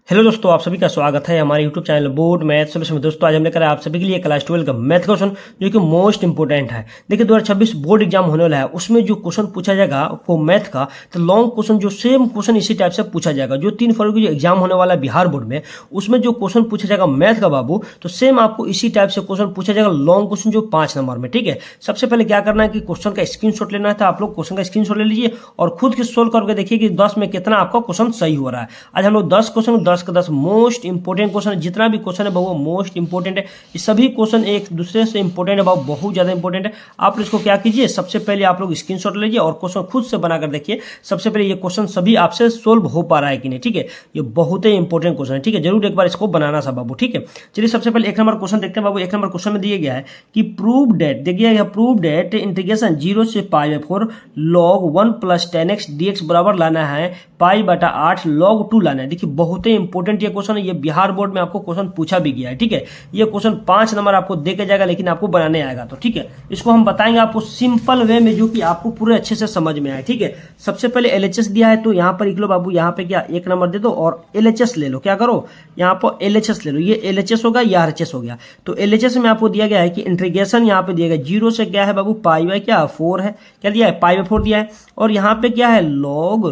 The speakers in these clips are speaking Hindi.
हेलो दोस्तों, आप सभी का स्वागत है हमारे YouTube channel board math solution में। दोस्तों आज हम लेकर आए आप सभी के लिए क्लास 12 का मैथ क्वेश्चन जो कि मोस्ट इंपोर्टेंट है। देखिए 2026 बोर्ड एग्जाम होने वाला है, उसमें जो क्वेश्चन पूछा जाएगा आपको मैथ का, तो लॉन्ग क्वेश्चन जो सेम क्वेश्चन इसी टाइप से पूछा जाएगा। जो 3 फरवरी को जो एग्जाम होने वाला है बिहार बोर्ड में, उसमें जो क्वेश्चन पूछा जाएगा मैथ का बाबू, तो सेम आपको इसी टाइप से क्वेश्चन पूछा जाएगा लॉन्ग क्वेश्चन जो 5 नंबर में। ठीक है, सबसे पहले क्या करना है कि क्वेश्चन का स्क्रीनशॉट लेना है। तो आप लोग क्वेश्चन का स्क्रीनशॉट ले लीजिए और खुद के सोल्व करके देखिए कि 10 में कितना आपका क्वेश्चन सही हो रहा है। आज हम लोग 10 क्वेश्चन, 10 का 10 मोस्ट इंपोर्टेंट क्वेश्चन है। जितना भी क्वेश्चन है वो मोस्ट इंपोर्टेंट है। ये सभी क्वेश्चन एक दूसरे से इंपोर्टेंट है, बहुत ज्यादा इंपोर्टेंट है। आप इसको क्या कीजिए, सबसे पहले आप लोग स्क्रीनशॉट लीजिए और क्वेश्चन खुद से बनाकर देखिए। सबसे पहले ये क्वेश्चन सभी आपसे सोल्व हो पा रहा है कि नहीं। ठीक है, ये बहुत ही इंपोर्टेंट क्वेश्चन है। ठीक है, जरूर एक बार इसको बनाना सा बाबू। ठीक है, चलिए सबसे पहले 1 नंबर क्वेश्चन देखते हैं बाबू। 1 नंबर क्वेश्चन में दिया गया है कि प्रूव डेट, देखिए गया प्रूव डेट इंटीग्रेशन 0 से π/4 log 1 + 10x dx बराबर लाना है π/8 log 2 लाना है। देखिए बहुत ही इंपोर्टेंट ये क्वेश्चन है। ये बिहार बोर्ड में आपको क्वेश्चन पूछा भी गया है। ठीक है, ये क्वेश्चन 5 नंबर आपको दे के जाएगा, लेकिन आपको बनाने आएगा। तो ठीक है, इसको हम बताएंगे आपको सिंपल वे में, जो कि आपको पूरे अच्छे से समझ में आए। ठीक है, सबसे पहले एलएचएस दिया है, तो यहाँ पर लिख लो बाबू। यहाँ पे क्या 1 नंबर दे दो और एलएचएस ले लो। क्या करो, यहाँ पर एलएचएस ले लो। ये एलएचएस होगा, यह आरएचएस हो गया। तो एलएचएस में आपको दिया गया है कि इंटीग्रेशन यहाँ पे दिया गया 0 से क्या है बाबू π/4 है। क्या दिया है, π/4 दिया है। और यहाँ पे क्या है log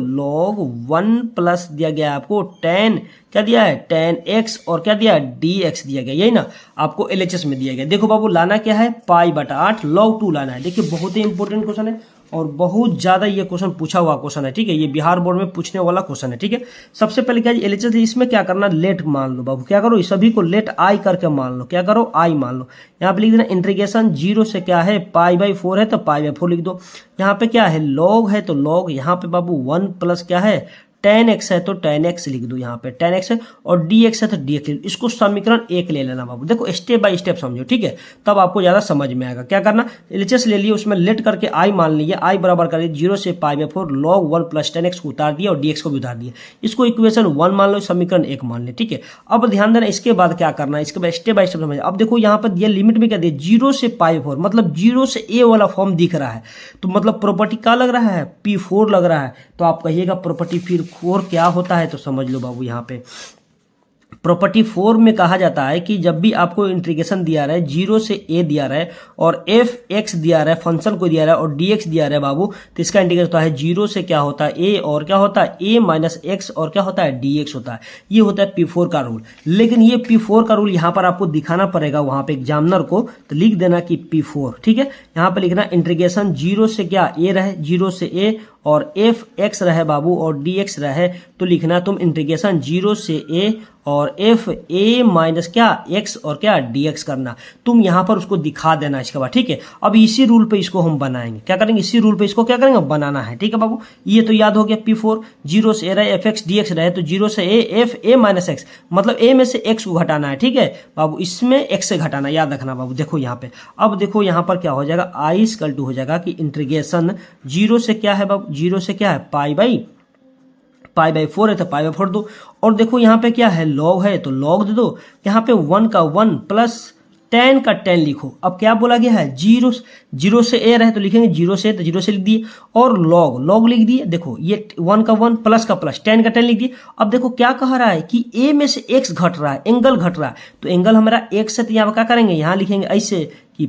1 प्लस दिया गया है आपको 10, क्या दिया है 10x, और क्या दिया है dx दिया गया। यही ना आपको एलएचएस में दिया गया। देखो बाबू लाना क्या है π/8 log 2 लाना है। देखिए बहुत ही इंपॉर्टेंट क्वेश्चन है और बहुत ज्यादा ये क्वेश्चन पूछा हुआ क्वेश्चन है। ठीक है, ये बिहार बोर्ड में पूछने वाला क्वेश्चन है। ठीक है, सबसे पहले क्या एलएचएस, इसमें क्या करना, लेट मान लो बाबू। क्या करो, इस सभी को लेट आई करके मान लो। क्या करो, आई मान लो। यहाँ पे लिख देना इंटीग्रेशन 0 से क्या है π/4 है, तो π/4 लिख दो। यहाँ पे क्या है लॉग है, तो लॉग यहाँ पे बाबू 1 प्लस क्या है 10x है, तो 10x लिख दो। यहाँ पे 10x है और dx है, तो dx लिख दो। इसको समीकरण 1 ले लेना बाबू। देखो स्टेप बाय स्टेप समझो। ठीक है, तब आपको ज्यादा समझ में आएगा। क्या करना, एलएचएस ले लिए, उसमें लेट करके आई मान लीजिए। आई बराबर करिए 0 से π/4 log 1 + 10x को उतार दिया और dx को भी उतार दिया। इसको इक्वेशन 1 मान लो, समीकरण 1 मान ले। ठीक है, अब ध्यान देना इसके बाद क्या करना है, इसके बाद स्टेप बाय स्टेप समझ। अब देखो यहाँ पर दिया लिमिट में क्या दिया 0 से π/4, मतलब 0 से a वाला फॉर्म दिख रहा है, तो मतलब प्रॉपर्टी क्या लग रहा है, p4 लग रहा है। तो आप कहिएगा प्रॉपर्टी फिर 4 क्या होता है, तो समझ लो बाबू। यहाँ पे प्रॉपर्टी 4 में कहा जाता है कि जब भी आपको इंटीग्रेशन दिया रहा है 0 से a दिया रहा है और एफ एक्स दिया रहा है, फंक्शन को दिया रहा है, और dx दिया रहा है बाबू, तो इसका इंटीग्रेशन होता है 0 से क्या होता है a, और क्या होता है a - x, और क्या होता है dx होता है। ये होता है p4 का रूल। लेकिन ये p4 का रूल यहाँ पर आपको दिखाना पड़ेगा वहां पे एग्जामिनर को, तो लिख देना कि p4। ठीक है, यहाँ पे लिखना इंटीग्रेशन 0 से क्या a रहे, 0 से a और एफ एक्स रहे बाबू और dx रहे, तो लिखना तुम इंटीग्रेशन 0 से a और एफ ए माइनस क्या एक्स और क्या dx करना। तुम यहाँ पर उसको दिखा देना इसके बाद। ठीक है, अब इसी रूल पे इसको हम बनाएंगे। क्या करेंगे, इसी रूल पे इसको क्या करेंगे, बनाना है। ठीक है बाबू, ये तो याद हो गया p4 0 से a रहे, एफ एक्स dx रहे, तो 0 से a F A minus x, मतलब a में से x को घटाना है। ठीक है बाबू, इसमें x से घटाना, याद रखना बाबू। देखो यहाँ पे, अब देखो यहाँ पर क्या हो जाएगा, i = हो जाएगा कि इंटीग्रेशन 0 से क्या है बाबू, 0 से क्या है π/4 है, तो π/4 दो। और देखो यहाँ पे क्या है लॉग है, तो लॉग दे दो। यहाँ पे 1 का 1 प्लस 10 का 10 लिखो। अब क्या बोला गया है, 0 से a रहे, तो लिखेंगे 0 से, तो 0 से लिख दिए, और लॉग लिख दिए। देखो ये 1 का 1 प्लस का प्लस 10 का 10 लिख दिए। अब देखो क्या कह रहा है कि a में से x घट रहा है, एंगल घट रहा है, तो एंगल हमारा x है, तो यहाँ क्या करेंगे, यहाँ लिखेंगे ऐसे कि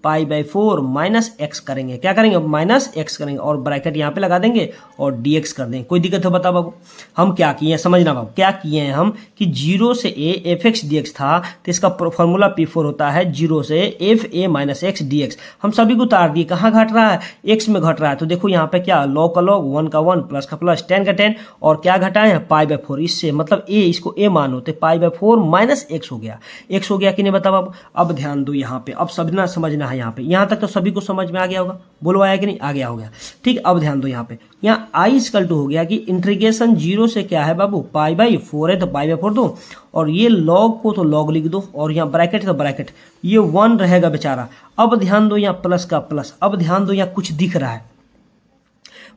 π/4 माइनस x करेंगे। क्या करेंगे, माइनस x करेंगे, और ब्रैकेट यहाँ पे लगा देंगे और dx कर देंगे। कोई दिक्कत है बता बाबू। हम क्या किए हैं, समझना बाबू, क्या किए हैं हम कि 0 से a एफ एक्स dx था, तो इसका फॉर्मूला p4 होता है 0 से F A minus x dx। हम सभी को उतार दिए, कहाँ घट रहा है, x में घट रहा है। तो देखो यहाँ पे क्या लॉग का लॉग, 1 का 1 प्लस का प्लस 10 का 10, और क्या घटाए हैं π/4, इससे मतलब a, इसको a मानो, तो π/4 माइनस x हो गया। x हो गया कि नहीं बता बाबू। अब ध्यान दो यहाँ पे, अब समझना है यहाँ पे, यहाँ तक तो सभी को समझ में आ गया होगा, बोलो आया कि नहीं, आ गया होगा। ठीक, अब ध्यान दो यहाँ पे, यहाँ i = हो गया कि इंटीग्रेशन 0 से क्या है बाबू π/4 है, तो π/4 दो, और ये लॉग को तो लॉग लिख दो, और यहाँ ब्रैकेट तो ब्रैकेट, ये 1 रहेगा बेचारा। अब ध्यान दो यहाँ प्लस का प्लस। अब ध्यान दो यहाँ कुछ दिख रहा है,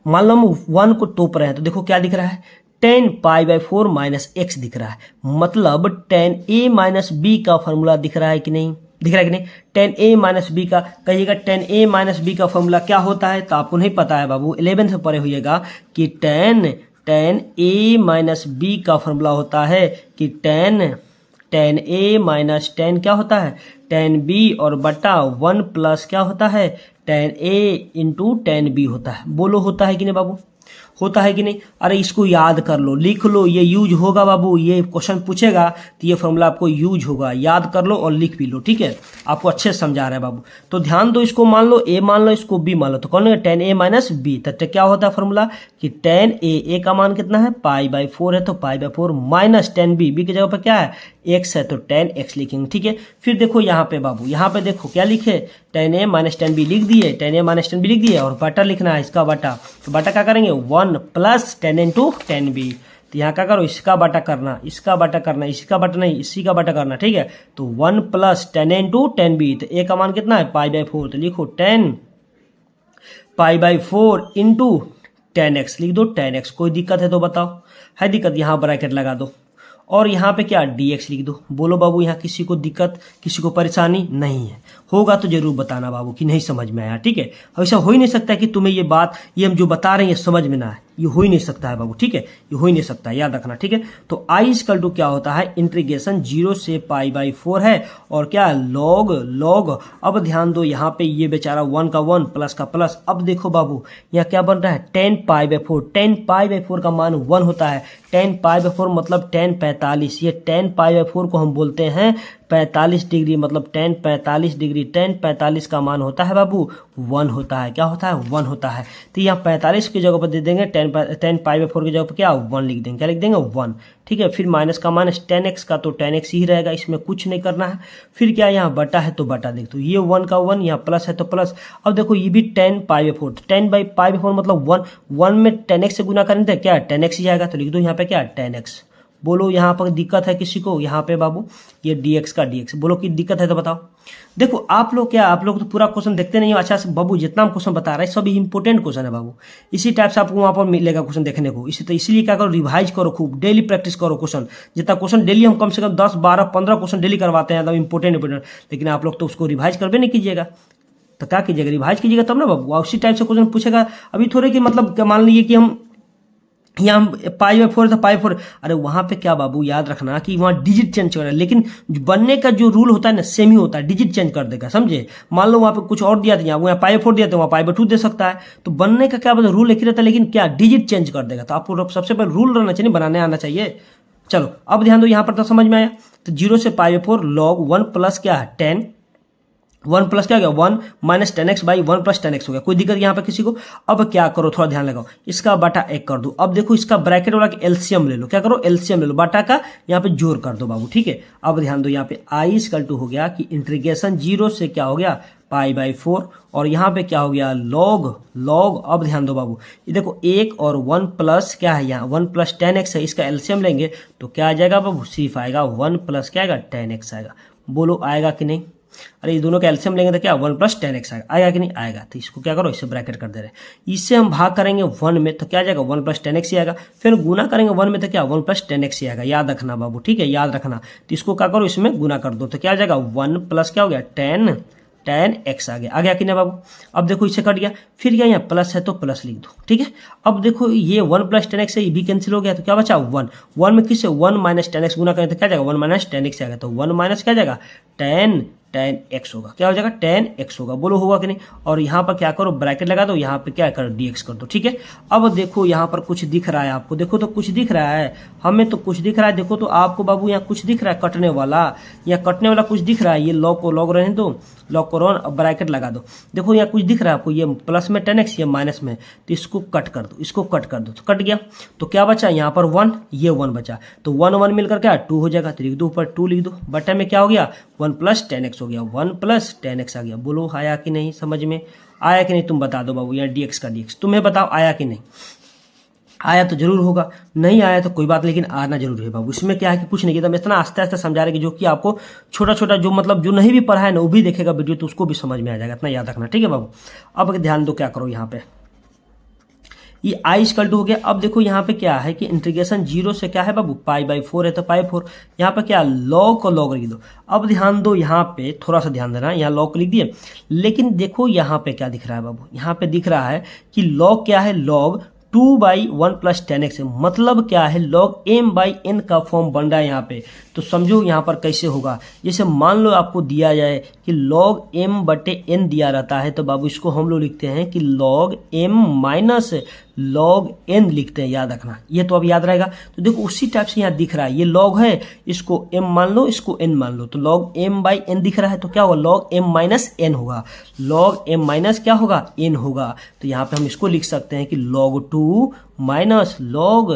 मान लो हम 1 को तोप रहे हैं, तो देखो क्या दिख रहा है, 10 π/4 माइनस x दिख रहा है, मतलब 10a - b का फॉर्मूला दिख रहा है कि नहीं, दिख रहा है कि नहीं। 10a - b का, कहिएगा 10a - b का फॉर्मूला क्या होता है, तो आपको नहीं पता है बाबू, 11 से पढ़े हुएगा कि 10 टेन ए माइनस बी का फॉर्मूला होता है कि टेन ए माइनस टेन क्या होता है, टेन बी और बटा 1 प्लस क्या होता है, टेन ए इंटू टेन बी होता है। बोलो होता है कि नहीं बाबू, होता है कि नहीं। अरे इसको याद कर लो, लिख लो, ये यूज होगा बाबू, ये क्वेश्चन पूछेगा तो ये फॉर्मूला आपको यूज होगा, याद कर लो और लिख भी लो, ठीक है। आपको अच्छे से समझा रहा है बाबू। तो ध्यान दो, इसको मान लो ए मान लो, इसको बी मान लो, तो कौन है टेन ए माइनस बी। तो क्या होता है फॉर्मूला कि टेन ए का मान कितना है पाई/4 है, तो पाई/4 माइनस टेन बी की जगह पर क्या है एक्स है, तो टेन एक्स लिखेंगे, ठीक है। फिर देखो यहाँ पे बाबू, यहाँ पे देखो क्या लिखे, टेन ए माइनस टेन बी लिख दिए, टेन ए माइनस टेन बी लिख दिए और बटा लिखना है इसका बटा। तो बटा क्या करेंगे 1 plus tan into tan B. तो यहाँ क्या करो, इसका बटा करना, इसका बटा करना, इसका बटा नहीं, इसी का बटा करना, ठीक है। तो 1 plus tan into tan B, तो ए का मान कितना है पाई/4, तो लिखो 10 पाई/4 इंटू 10x लिख दो 10x। कोई दिक्कत है तो बताओ, है दिक्कत, यहाँ ब्रैकेट लगा दो और यहाँ पे क्या dx लिख दो। बोलो बाबू, यहाँ किसी को दिक्कत, किसी को परेशानी नहीं है, होगा तो जरूर बताना बाबू कि नहीं समझ में आया, ठीक है। ऐसा हो ही नहीं सकता कि तुम्हें ये बात, ये हम जो बता रहे हैं ये समझ में ना आए, ये हो ही नहीं सकता है बाबू, ठीक है, ये हो ही नहीं सकता है, याद रखना, ठीक है। तो आई इक्वल टू क्या होता है, इंटीग्रेशन 0 से पाई/4 है और क्या लॉग। अब ध्यान दो, यहाँ पे ये बेचारा 1 का 1 प्लस का प्लस। अब देखो बाबू, यहाँ क्या बन रहा है 10 पाई/4, 10 पाई/4 का मान 1 होता है, 10 पाई/4 मतलब 10 45, ये 10 पाई/4 को हम बोलते हैं 45 डिग्री, मतलब 10 45 डिग्री, 10 45 का मान होता है बाबू 1 होता है, क्या होता है 1 होता है। तो यहाँ 45 की जगह पर दे देंगे 10 पाई/4 की जगह पर क्या 1 लिख देंगे, क्या लिख देंगे 1, ठीक है। फिर माइनस का माइनस 10x का तो 10x ही रहेगा, इसमें कुछ नहीं करना है। फिर क्या यहाँ बटा है तो बटा, देख तो ये 1 का 1, यहाँ प्लस है तो प्लस। अब देखो ये भी 10 पाई/4, 10 पाई/4 मतलब 1 में 10x से गुना करेंगे तो क्या 10x ही आएगा, तो लिख दो यहाँ पे क्या 10x। बोलो यहाँ पर दिक्कत है किसी को, यहाँ पे बाबू ये dx का dx, बोलो कि दिक्कत है तो बताओ। देखो आप लोग तो पूरा क्वेश्चन देखते नहीं हो अच्छा से बाबू, जितना हम क्वेश्चन बता रहे हैं सब इंपॉर्टेंट क्वेश्चन है बाबू, इसी टाइप से आपको वहाँ पर मिलेगा क्वेश्चन देखने को। इसलिए क्या करो, रिवाइज करो खूब, डेली प्रैक्टिस करो क्वेश्चन। जितना क्वेश्चन डेली हम कम से कम 10 12 15 क्वेश्चन डेली करवाते हैं, एकदम इंपॉर्टेंट, लेकिन आप लोग तो उसको रिवाइज करबे नहीं कीजिएगा। तो क्या कीजिएगा, रिवाइज कीजिएगा तब ना बाबू, उसी टाइप से क्वेश्चन पूछेगा। अभी थोड़े कि मतलब मान लीजिए कि हम यहाँ पाई/4 था पाई/4, अरे वहां पे क्या बाबू याद रखना कि वहां डिजिट चेंज कर रहा है, लेकिन बनने का जो रूल होता है ना सेम ही होता है, डिजिट चेंज कर देगा, समझे। मान लो वहां पे कुछ और दिया था, यहाँ पाई/4 दिया था, वहां पाई/2 दे सकता है। तो बनने का क्या रूल एक ही रहता है, लेकिन क्या डिजिट चेंज कर देगा। तो आपको सबसे पहले रूल रहना चाहिए, बनाने आना चाहिए। चलो अब ध्यान दो, यहाँ पर तो समझ में आया। तो 0 से पाई/4 लॉग 1 प्लस क्या है 10, 1 प्लस क्या हो गया 1 minus 10x by 1 plus 10x हो गया, कोई दिक्कत यहाँ पे किसी को। अब क्या करो, थोड़ा ध्यान लगाओ, इसका बटा 1 कर दो। अब देखो इसका ब्रैकेट वाला एलसीएम ले लो, क्या करो एलसीएम ले लो, बटा का यहाँ पे जोड़ कर दो बाबू, ठीक है। अब ध्यान दो, यहाँ पे आई इक्वल टू हो गया कि इंटीग्रेशन 0 से क्या हो गया पाई/4 और यहाँ पे क्या हो गया लॉग। अब ध्यान दो बाबू, ये देखो 1 और 1 प्लस क्या है, यहाँ 1 प्लस 10x है, इसका एलसीएम लेंगे तो क्या आ जाएगा बाबू, सिर्फ आएगा 1 प्लस क्या आएगा 10x आएगा। बोलो आएगा कि नहीं। अरे ये दोनों का एलसीएम लेंगे तो क्या 1 प्लस 10x आएगा कि नहीं आएगा। तो इसको क्या करो, इससे ब्रैकेट कर दे रहे हैं, इससे हम भाग करेंगे 1 में तो क्या आ जाएगा 1 प्लस 10x ही आएगा। फिर गुना करेंगे 1 में तो क्या 1 प्लस 10x ही आएगा, याद रखना बाबू, ठीक है, याद रखना। तो इसको क्या करो, इसमें गुना कर दो तो क्या आ जाएगा 1 प्लस क्या हो गया 10x आ गया कि नहीं बाबू। अब देखो इससे कट गया, फिर क्या यहाँ प्लस है तो प्लस लिख दो, ठीक है। अब देखो ये 1 प्लस 10x है, ये भी कैंसिल हो गया, तो क्या बचा 1 में किससे 1 माइनस 10x गुना करें तो क्या जाएगा 1 माइनस 10x आएगा। तो 1 माइनस क्या जाएगा 10x होगा, क्या हो जाएगा 10x होगा। बोलो होगा कि नहीं। और यहाँ पर क्या करो ब्रैकेट लगा दो, यहाँ पे क्या करो dx कर दो, ठीक है। अब देखो यहाँ पर कुछ दिख रहा है आपको, देखो तो कुछ दिख रहा है, हमें तो कुछ दिख रहा है। देखो तो आपको बाबू यहाँ कुछ दिख रहा है कटने वाला, यहाँ कटने वाला कुछ दिख रहा है। ये लॉग को लॉग रहने दो, लॉग को रन, अब ब्रैकेट लगा दो। देखो यहाँ कुछ दिख रहा है आपको, ये प्लस में 10x, ये माइनस में, तो इसको कट कर दो, इसको कट कर दो, तो कट गया। तो क्या बचा यहाँ पर 1, ये 1 बचा, तो 1 मिलकर क्या 2 हो जाएगा। तो लिख दो ऊपर 2 लिख दो, बटे में क्या हो गया 1 प्लस 10x हो गया, 1 प्लस 10x आ गया। बोलो आया कि नहीं, समझ में आया कि नहीं, तुम बता दो बाबू। यहाँ dx का dx तुम्हें बताओ आया कि नहीं। आया तो जरूर होगा, नहीं आया तो कोई बात, लेकिन आना जरूर है बाबू। इसमें क्या है कि कुछ नहीं किया, इतना आस्ते आस्ते समझा रहे कि जो कि आपको छोटा छोटा जो मतलब जो नहीं भी पढ़ा है ना वो भी देखेगा वीडियो तो उसको भी समझ में आ जाएगा, इतना याद रखना, ठीक है बाबू। अब ध्यान दो क्या करो, यहाँ पे ये आई इक्वल टू हो गया। अब देखो यहाँ पे क्या है कि इंटीग्रेशन 0 से क्या है बाबू पाई/4 है, तो पाई/4 यहाँ पे क्या लॉग को लॉग लिख दो। अब ध्यान दो, यहाँ पे थोड़ा सा ध्यान देना, यहाँ लॉग को लिख दिए, लेकिन देखो यहाँ पे क्या दिख रहा है बाबू, यहाँ पे दिख रहा है कि लॉग क्या है लॉग 2/1 + 10x है, मतलब क्या है log m/n का फॉर्म बन रहा है यहाँ पे। तो समझो यहाँ पर कैसे होगा। जैसे मान लो आपको दिया जाए कि log m/n दिया रहता है, तो बाबू इसको हम लोग लिखते हैं कि log m - log n लिखते हैं, याद रखना। ये तो अब याद रहेगा। तो देखो उसी टाइप से यहाँ दिख रहा है, ये log है, इसको m मान लो, इसको n मान लो, तो log m/n दिख रहा है, तो क्या होगा log m - n होगा। log m क्या होगा, n होगा। तो यहाँ पे हम इसको लिख सकते हैं कि log 2 माइनस log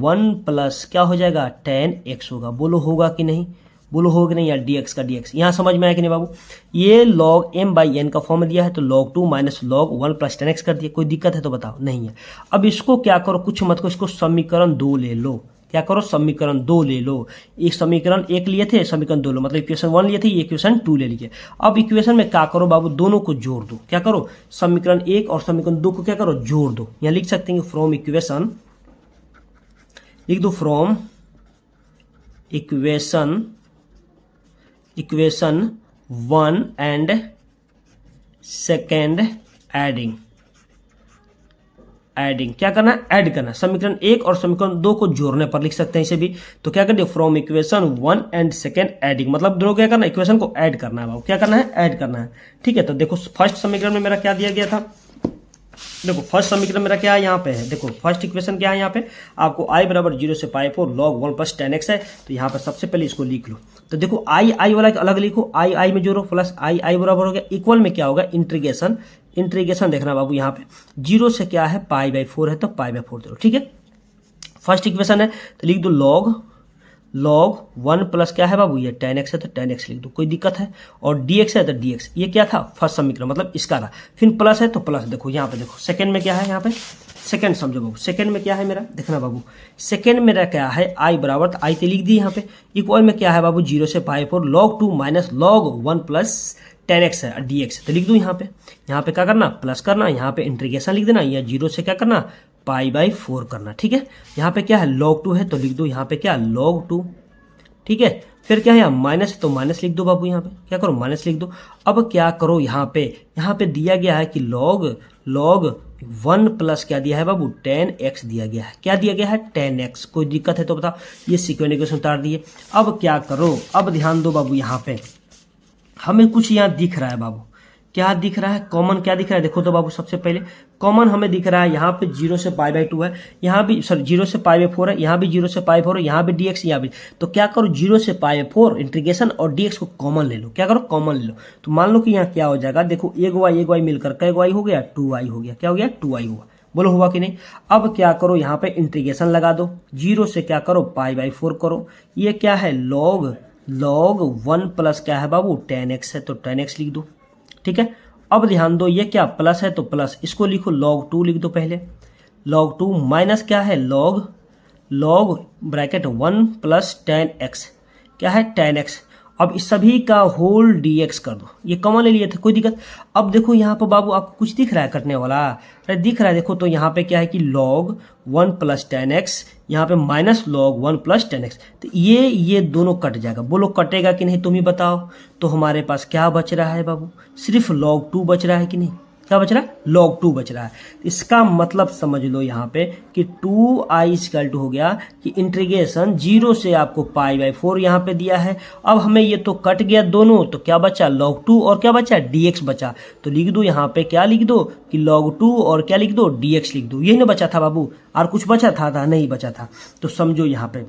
1 प्लस क्या हो जाएगा 10x होगा। बोलो होगा कि नहीं, बोलो होगा कि नहीं यार, dx का dx। यहाँ समझ में आया कि नहीं बाबू। ये log m/n का फॉर्म दिया है, तो log 2 minus log 1 plus 10x कर दिया। कोई दिक्कत है तो बताओ, नहीं है। अब इसको क्या करो, कुछ मत को, इसको समीकरण 2 ले लो। क्या करो, समीकरण 2 ले लो। एक समीकरण 1 लिए थे, समीकरण 2 लो, मतलब इक्वेशन 1 लिए थे, ये इक्वेशन 2 ले लीजिए। अब इक्वेशन में क्या करो बाबू, दोनों को जोड़ दो। क्या करो, समीकरण 1 और समीकरण 2 को क्या करो, जोड़ दो। यहाँ लिख सकते हैं फ्रॉम इक्वेशन, लिख दो from equation 1 and second adding क्या करना है, ऐड करना। समीकरण 1 और समीकरण 2 को जोड़ने पर लिख सकते हैं इसे भी। तो क्या करते हैं, from equation 1 and second adding, मतलब दोनों क्या करना है, इक्वेशन को ऐड करना है बाबू। क्या करना है, ऐड करना है। ठीक है, तो देखो फर्स्ट समीकरण में मेरा क्या दिया गया था, देखो फर्स्ट समीकरण मेरा क्या है यहाँ पे है, देखो फर्स्ट इक्वेशन क्या है यहाँ पे, आपको i बराबर 0 से π4 log 1 प्लस 10x है। तो यहाँ पर सबसे पहले इसको लिख लो। तो देखो i वाला अलग लिखो, i में जोड़ो, प्लस i बराबर हो गया, इक्वल में क्या होगा, इंटीग्रेशन देखना बाबू। यहाँ पे 0 से क्या है π/4 है, तो π/4 दो। ठीक है, फर्स्ट इक्वेशन है, तो लिख दो log 1 प्लस क्या है बाबू, ये 10x है, तो 10x लिख दो, कोई दिक्कत है। और dx है तो dx, ये क्या था फर्स्ट समीकरण, मतलब इसका था। फिर प्लस है तो प्लस, देखो यहाँ पे देखो सेकंड में क्या है, यहाँ पे सेकंड समझो बाबू। सेकंड में क्या है मेरा, देखना बाबू, सेकंड मेरा क्या है i बराबर, तो i तो लिख दी यहाँ पे। इक्वल में क्या है बाबू, 0 से π4 log 2 minus log 1 plus 10x है, dx है, तो लिख दो यहाँ पे क्या करना, प्लस करना, यहाँ पे इंटीग्रेशन लिख देना, या 0 से क्या करना π/4 करना। ठीक है, यहाँ पे क्या है log 2 है, तो लिख दो यहाँ पे क्या log 2। ठीक है, फिर क्या है यहाँ माइनस है, तो माइनस लिख दो बाबू, यहाँ पे क्या करो, माइनस लिख दो। अब क्या करो, यहाँ पे दिया गया है कि log 1 प्लस क्या दिया है बाबू, 10x दिया गया है। क्या दिया गया है, 10x। कोई दिक्कत है तो बताओ, ये सिक्वेंस इक्वेशन उतार दिए। अब क्या करो, अब ध्यान दो बाबू, यहाँ पे हमें कुछ यहाँ दिख रहा है बाबू, क्या दिख रहा है, कॉमन क्या दिख रहा है, देखो तो बाबू सबसे पहले कॉमन हमें दिख रहा है, यहाँ पे 0 से π/2 है, यहाँ भी सॉरी 0 से π/4 है, यहाँ भी 0 से π/4 है, यहाँ भी dx, यहाँ भी। तो क्या करो, 0 से π/4 इंटीग्रेशन और dx को कॉमन ले लो। क्या करो, कॉमन ले लो। तो मान लो कि यहाँ क्या हो जाएगा, देखो एक y मिलकर कै y हो गया, 2y हो गया। क्या हो गया, 2y हुआ। बोलो हुआ कि नहीं। अब क्या करो, यहाँ पे इंटीग्रेशन लगा दो, 0 से क्या करो π/4 करो। ये क्या है, log 1 प्लस क्या है बाबू, 10x है, तो 10x लिख दो। ठीक है, अब ध्यान दो, ये क्या प्लस है, तो प्लस, इसको लिखो log 2 लिख दो पहले। log 2 माइनस क्या है, log ब्रैकेट 1 प्लस 10x, क्या है 10x। अब इस सभी का होल dx कर दो, ये कॉमन ले लिए थे, कोई दिक्कत। अब देखो यहाँ पर बाबू आपको कुछ दिख रहा है कटने वाला, अरे दिख रहा है, देखो तो यहाँ पे क्या है कि log 1 प्लस 10x, यहाँ पे माइनस log 1 प्लस 10x, तो ये दोनों कट जाएगा। बोलो कटेगा कि नहीं, तुम ही बताओ। तो हमारे पास क्या बच रहा है बाबू, सिर्फ log 2 बच रहा है कि नहीं, क्या बच रहा है, log 2 बच रहा है। इसका मतलब समझ लो यहाँ पे कि 2i हो गया कि इंटीग्रेशन 0 से आपको π/4 यहाँ पे दिया है। अब हमें ये तो कट गया दोनों, तो क्या बचा, log 2 और क्या बचा, dx बचा। तो लिख दो यहाँ पे, क्या लिख दो कि log 2 और क्या लिख दो, dx लिख दो। यही ना बचा था बाबू, और कुछ बचा था नहीं बचा था। तो समझो यहाँ पे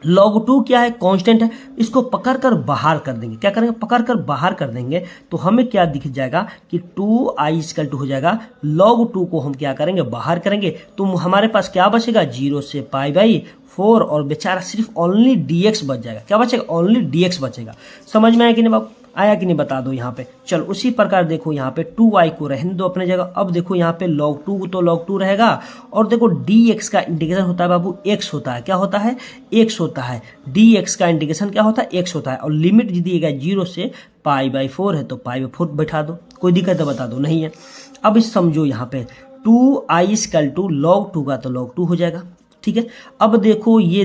log 2 क्या है, कांस्टेंट है, इसको पकड़ कर बाहर कर देंगे। क्या करेंगे, पकड़ कर बाहर कर देंगे, तो हमें क्या दिख जाएगा कि 2i हो जाएगा। log 2 को हम क्या करेंगे, बाहर करेंगे, तो हमारे पास क्या बचेगा, 0 से π/4 और बेचारा सिर्फ ओनली dx बच जाएगा। क्या बचेगा, ओनली dx बचेगा। समझ में आया कि नहीं बाबू, आया कि नहीं बता दो यहाँ पे। चलो उसी प्रकार देखो यहाँ पे 2y को रहने दो अपने जगह। अब देखो यहाँ पे log 2 तो log 2 रहेगा, और देखो dx का इंटीग्रेशन होता है बाबू x होता है। क्या होता है, x होता है। dx का इंटीग्रेशन क्या होता है, x होता है। और लिमिट दिएगा 0 से π/4 है, तो π/4 बैठा दो, कोई दिक्कत है बता दो, नहीं है। अब इस समझो यहाँ पे 2i log 2 का तो log 2 हो जाएगा। ठीक है, अब देखो ये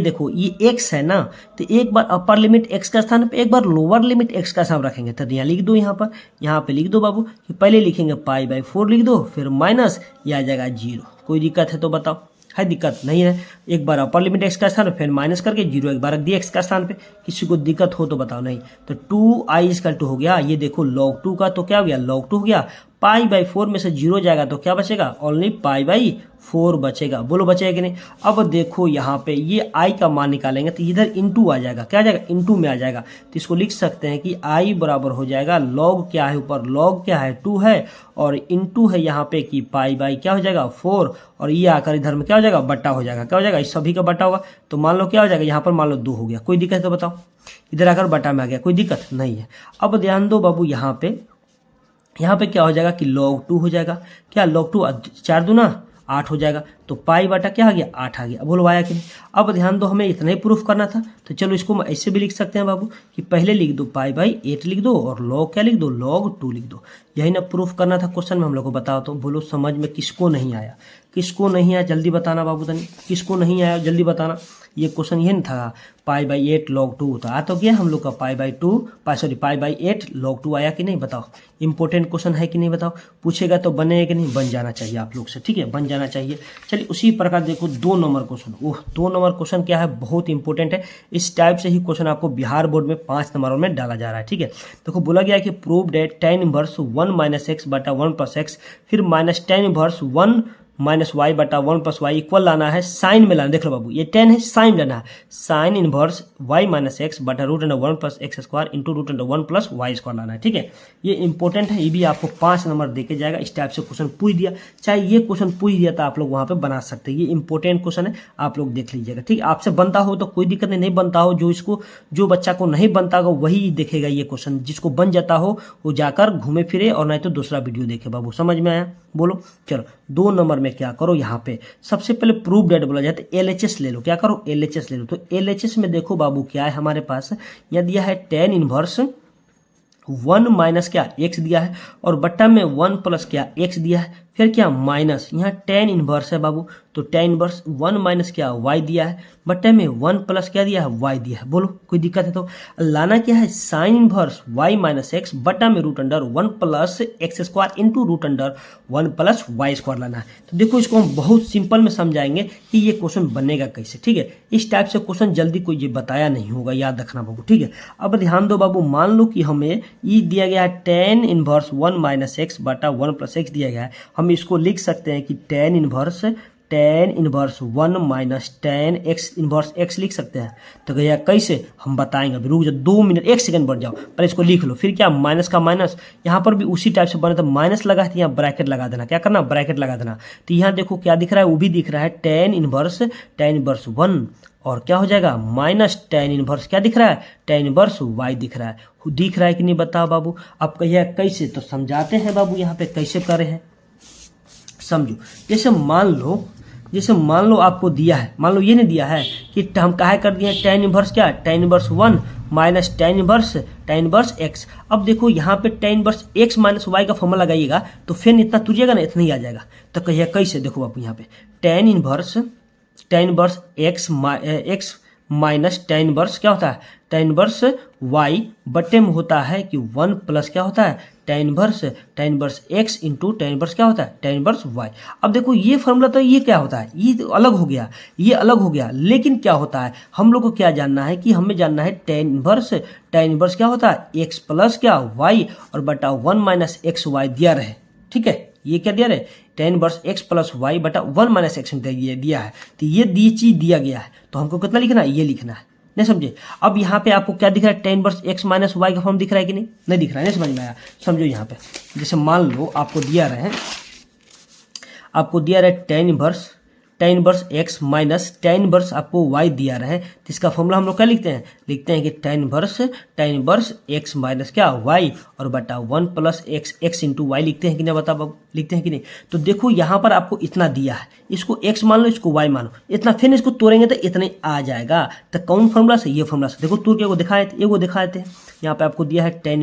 x है ना, तो एक बार अपर लिमिट x का स्थान पे एक बार लोअर लिमिट x का स्थान रखेंगे। तो यहाँ लिख दो, यहाँ पे लिख दो बाबू कि पहले लिखेंगे π/4 लिख दो, फिर माइनस, ये आ जाएगा 0। कोई दिक्कत है तो बताओ, है दिक्कत नहीं है। एक बार अपर लिमिट एक्स का स्थान पे, फिर माइनस करके 0 एक बार रख दिया एक्स का स्थान पे। किसी को दिक्कत हो तो बताओ। नहीं तो 2i हो गया, ये देखो log 2 का तो क्या हो गया, log 2 हो गया। π/4 में से 0 जाएगा तो क्या बचेगा, ओनली π/4 बचेगा। बोलो बचेगा कि नहीं। अब देखो यहाँ पे ये i का मान निकालेंगे तो इधर इंटू आ जाएगा, क्या आ जाएगा, इंटू में आ जाएगा। तो इसको लिख सकते हैं कि i बराबर हो जाएगा, log क्या है ऊपर, log क्या है 2 है, और इंटू है यहाँ पे कि π/, क्या हो जाएगा 4, और ये आकर इधर में क्या हो जाएगा, बट्टा हो जाएगा। क्या हो जाएगा, इस सभी का बट्टा होगा। तो मान लो क्या हो जाएगा, यहाँ पर मान लो 2 हो गया। कोई दिक्कत है तो बताओ। इधर आकर बट्टा में आ गया, कोई दिक्कत नहीं है। अब ध्यान दो बाबू, यहाँ पे क्या हो जाएगा कि log 2 हो जाएगा। क्या log 2, 4 दूना 8 हो जाएगा। तो पाई बटा क्या आ गया, 8 आ गया। बोलो आया कि नहीं। अब ध्यान दो, हमें इतना ही प्रूफ करना था, तो चलो इसको ऐसे भी लिख सकते हैं बाबू कि पहले लिख दो π/8 लिख दो, और log क्या लिख दो, log 2 लिख दो। यही ना प्रूफ करना था क्वेश्चन में हम लोग को। बताओ तो, बोलो समझ में किसको नहीं आया, किसको नहीं आया जल्दी बताना बाबू तनी, किसको नहीं आया जल्दी बताना। ये क्वेश्चन ये नहीं था π/8 log 2 तो आ तो गया हम लोग का π/8 log 2 आया कि नहीं बताओ। इंपॉर्टेंट क्वेश्चन है कि नहीं बताओ। पूछेगा तो बनेगा कि नहीं, बन जाना चाहिए आप लोग से, ठीक है, बन जाना चाहिए। चलिए उसी प्रकार देखो 2 नंबर क्वेश्चन। 2 नंबर क्वेश्चन क्या है, बहुत इंपॉर्टेंट है। इस टाइप से ही क्वेश्चन आपको बिहार बोर्ड में 5 नंबरों में डाला जा रहा है, ठीक है। देखो बोला गया है कि prove that tan inverse 1 - x बटा 1 + x, फिर -tan इनवर्स 1 - y बटा 1 + y इक्वल लाना है, साइन में लाना। देख लो बाबू, ये tan है, साइन लेना है। साइन इनवर्स y - x बटा √1 + x² इंटू √1 + y² लाना है, ठीक है। ये इंपॉर्टेंट है, ये भी आपको 5 नंबर देके जाएगा। इस टाइप से क्वेश्चन पूछ दिया, चाहे ये क्वेश्चन पूछ दिया तो आप लोग वहाँ पे बना सकते हैं। ये इंपॉर्टेंट क्वेश्चन है, आप लोग देख लीजिएगा, ठीक है। आपसे बनता हो तो कोई दिक्कत नहीं, नहीं बनता हो, जो बच्चा को नहीं बनता होगा वही देखेगा ये क्वेश्चन। जिसको बन जाता हो वो जाकर घूमे फिरे, और नहीं तो दूसरा वीडियो देखे बाबू। समझ में आया, बोलो। चलो 2 नंबर में क्या करो, यहाँ पे सबसे पहले प्रूफ डेट बोला जाए तो LHS ले लो। क्या करो, LHS ले लो। तो LHS में देखो बाबू क्या है हमारे पास, यह दिया है tan इनवर्स 1 माइनस क्या x दिया है, और बट्टा में 1 प्लस क्या x दिया है, फिर क्या माइनस, यहाँ tan इनवर्स है बाबू, तो tan इनवर्स 1 माइनस क्या y दिया है, बट्टे में 1 प्लस क्या दिया है, y दिया है। बोलो कोई दिक्कत है तो। लाना क्या है, साइन इनवर्स y - x बट्टा में √1 plus x² into √1 plus y² लाना है। तो देखो इसको हम बहुत सिंपल में समझाएंगे कि ये क्वेश्चन बनेगा कैसे, ठीक है। इस टाइप से क्वेश्चन जल्दी कोई ये बताया नहीं होगा, याद रखना बाबू, ठीक है। अब ध्यान दो बाबू, मान लो कि हमें ये दिया गया है tan इनवर्स 1 - x बटा 1 + x दिया गया है। हम इसको लिख सकते हैं कि tan inverse 1 minus tan x inverse x लिख सकते हैं। तो भैया कैसे हम बताएंगे, अभी रुक जाओ 2 मिनट 1 सेकंड बढ़ जाओ, पहले इसको लिख लो। फिर क्या, माइनस का माइनस, यहाँ पर भी उसी टाइप से बने तो माइनस लगा है, यहाँ ब्रैकेट लगा देना। क्या करना, ब्रैकेट लगा देना। तो यहाँ देखो क्या दिख रहा है, वो भी दिख रहा है tan इनवर्स 1, और क्या हो जाएगा माइनस tan इनवर्स क्या दिख रहा है, tan इनवर्स y दिख रहा है कि नहीं बताओ बाबू। अब कहिए कैसे, तो समझाते हैं बाबू, यहाँ पे कैसे करे हैं समझो। जैसे मान लो आपको दिया है, मान लो ये नहीं दिया है कि हम काहे कर दिए tan इनवर्स क्या, tan inverse 1 minus tan inverse x। अब देखो यहाँ पे tan inverse x minus y का फॉर्मूला लगाइएगा तो फिर इतना तुझेगा ना, इतना ही आ जाएगा। तो कहिए कैसे, देखो आप यहाँ पे tan inverse x minus tan inverse क्या होता है, tan इनवर्स y बटे में होता है कि 1 प्लस क्या होता है, tan inverse x into tan inverse क्या होता है, tan इनवर्स y। अब देखो ये फॉर्मूला तो ये क्या होता है, ये तो अलग हो गया, ये अलग हो गया। लेकिन क्या होता है, हम लोग को क्या जानना है कि हमें जानना है tan इनवर्स क्या होता है, x प्लस क्या y और बटा 1 माइनस एक्स वाई दिया रहे, ठीक है। ये क्या दिया रहे, tan inverse x plus y बटा 1 माइनस एक्स दिया है। तो ये चीज दिया गया है, तो हमको कितना लिखना है, ये लिखना है, नहीं समझे। अब यहाँ पे आपको क्या दिख रहा है, tan inverse x minus y का फॉर्म दिख रहा है कि नहीं दिख रहा है, नहीं समझ में आया। समझो यहाँ पे जैसे मान लो आपको दिया रहे tan inverse x minus tan inverse आपको y दिया रहे, तो इसका फॉर्मूला हम लोग क्या लिखते हैं कि tan इनवर्स x माइनस क्या y और बटा 1 प्लस x इंटू वाई लिखते हैं कि नहीं बता बाबू, लिखते हैं कि नहीं। तो देखो यहाँ पर आपको इतना दिया है, इसको x मान लो, इसको y मानो, इतना फिर इसको तोड़ेंगे तो इतने आ जाएगा। तो कौन फॉर्मूला से, ये फॉर्मूला से। देखो तोड़ के एगो दिखाए थे। यहाँ पे आपको दिया है tan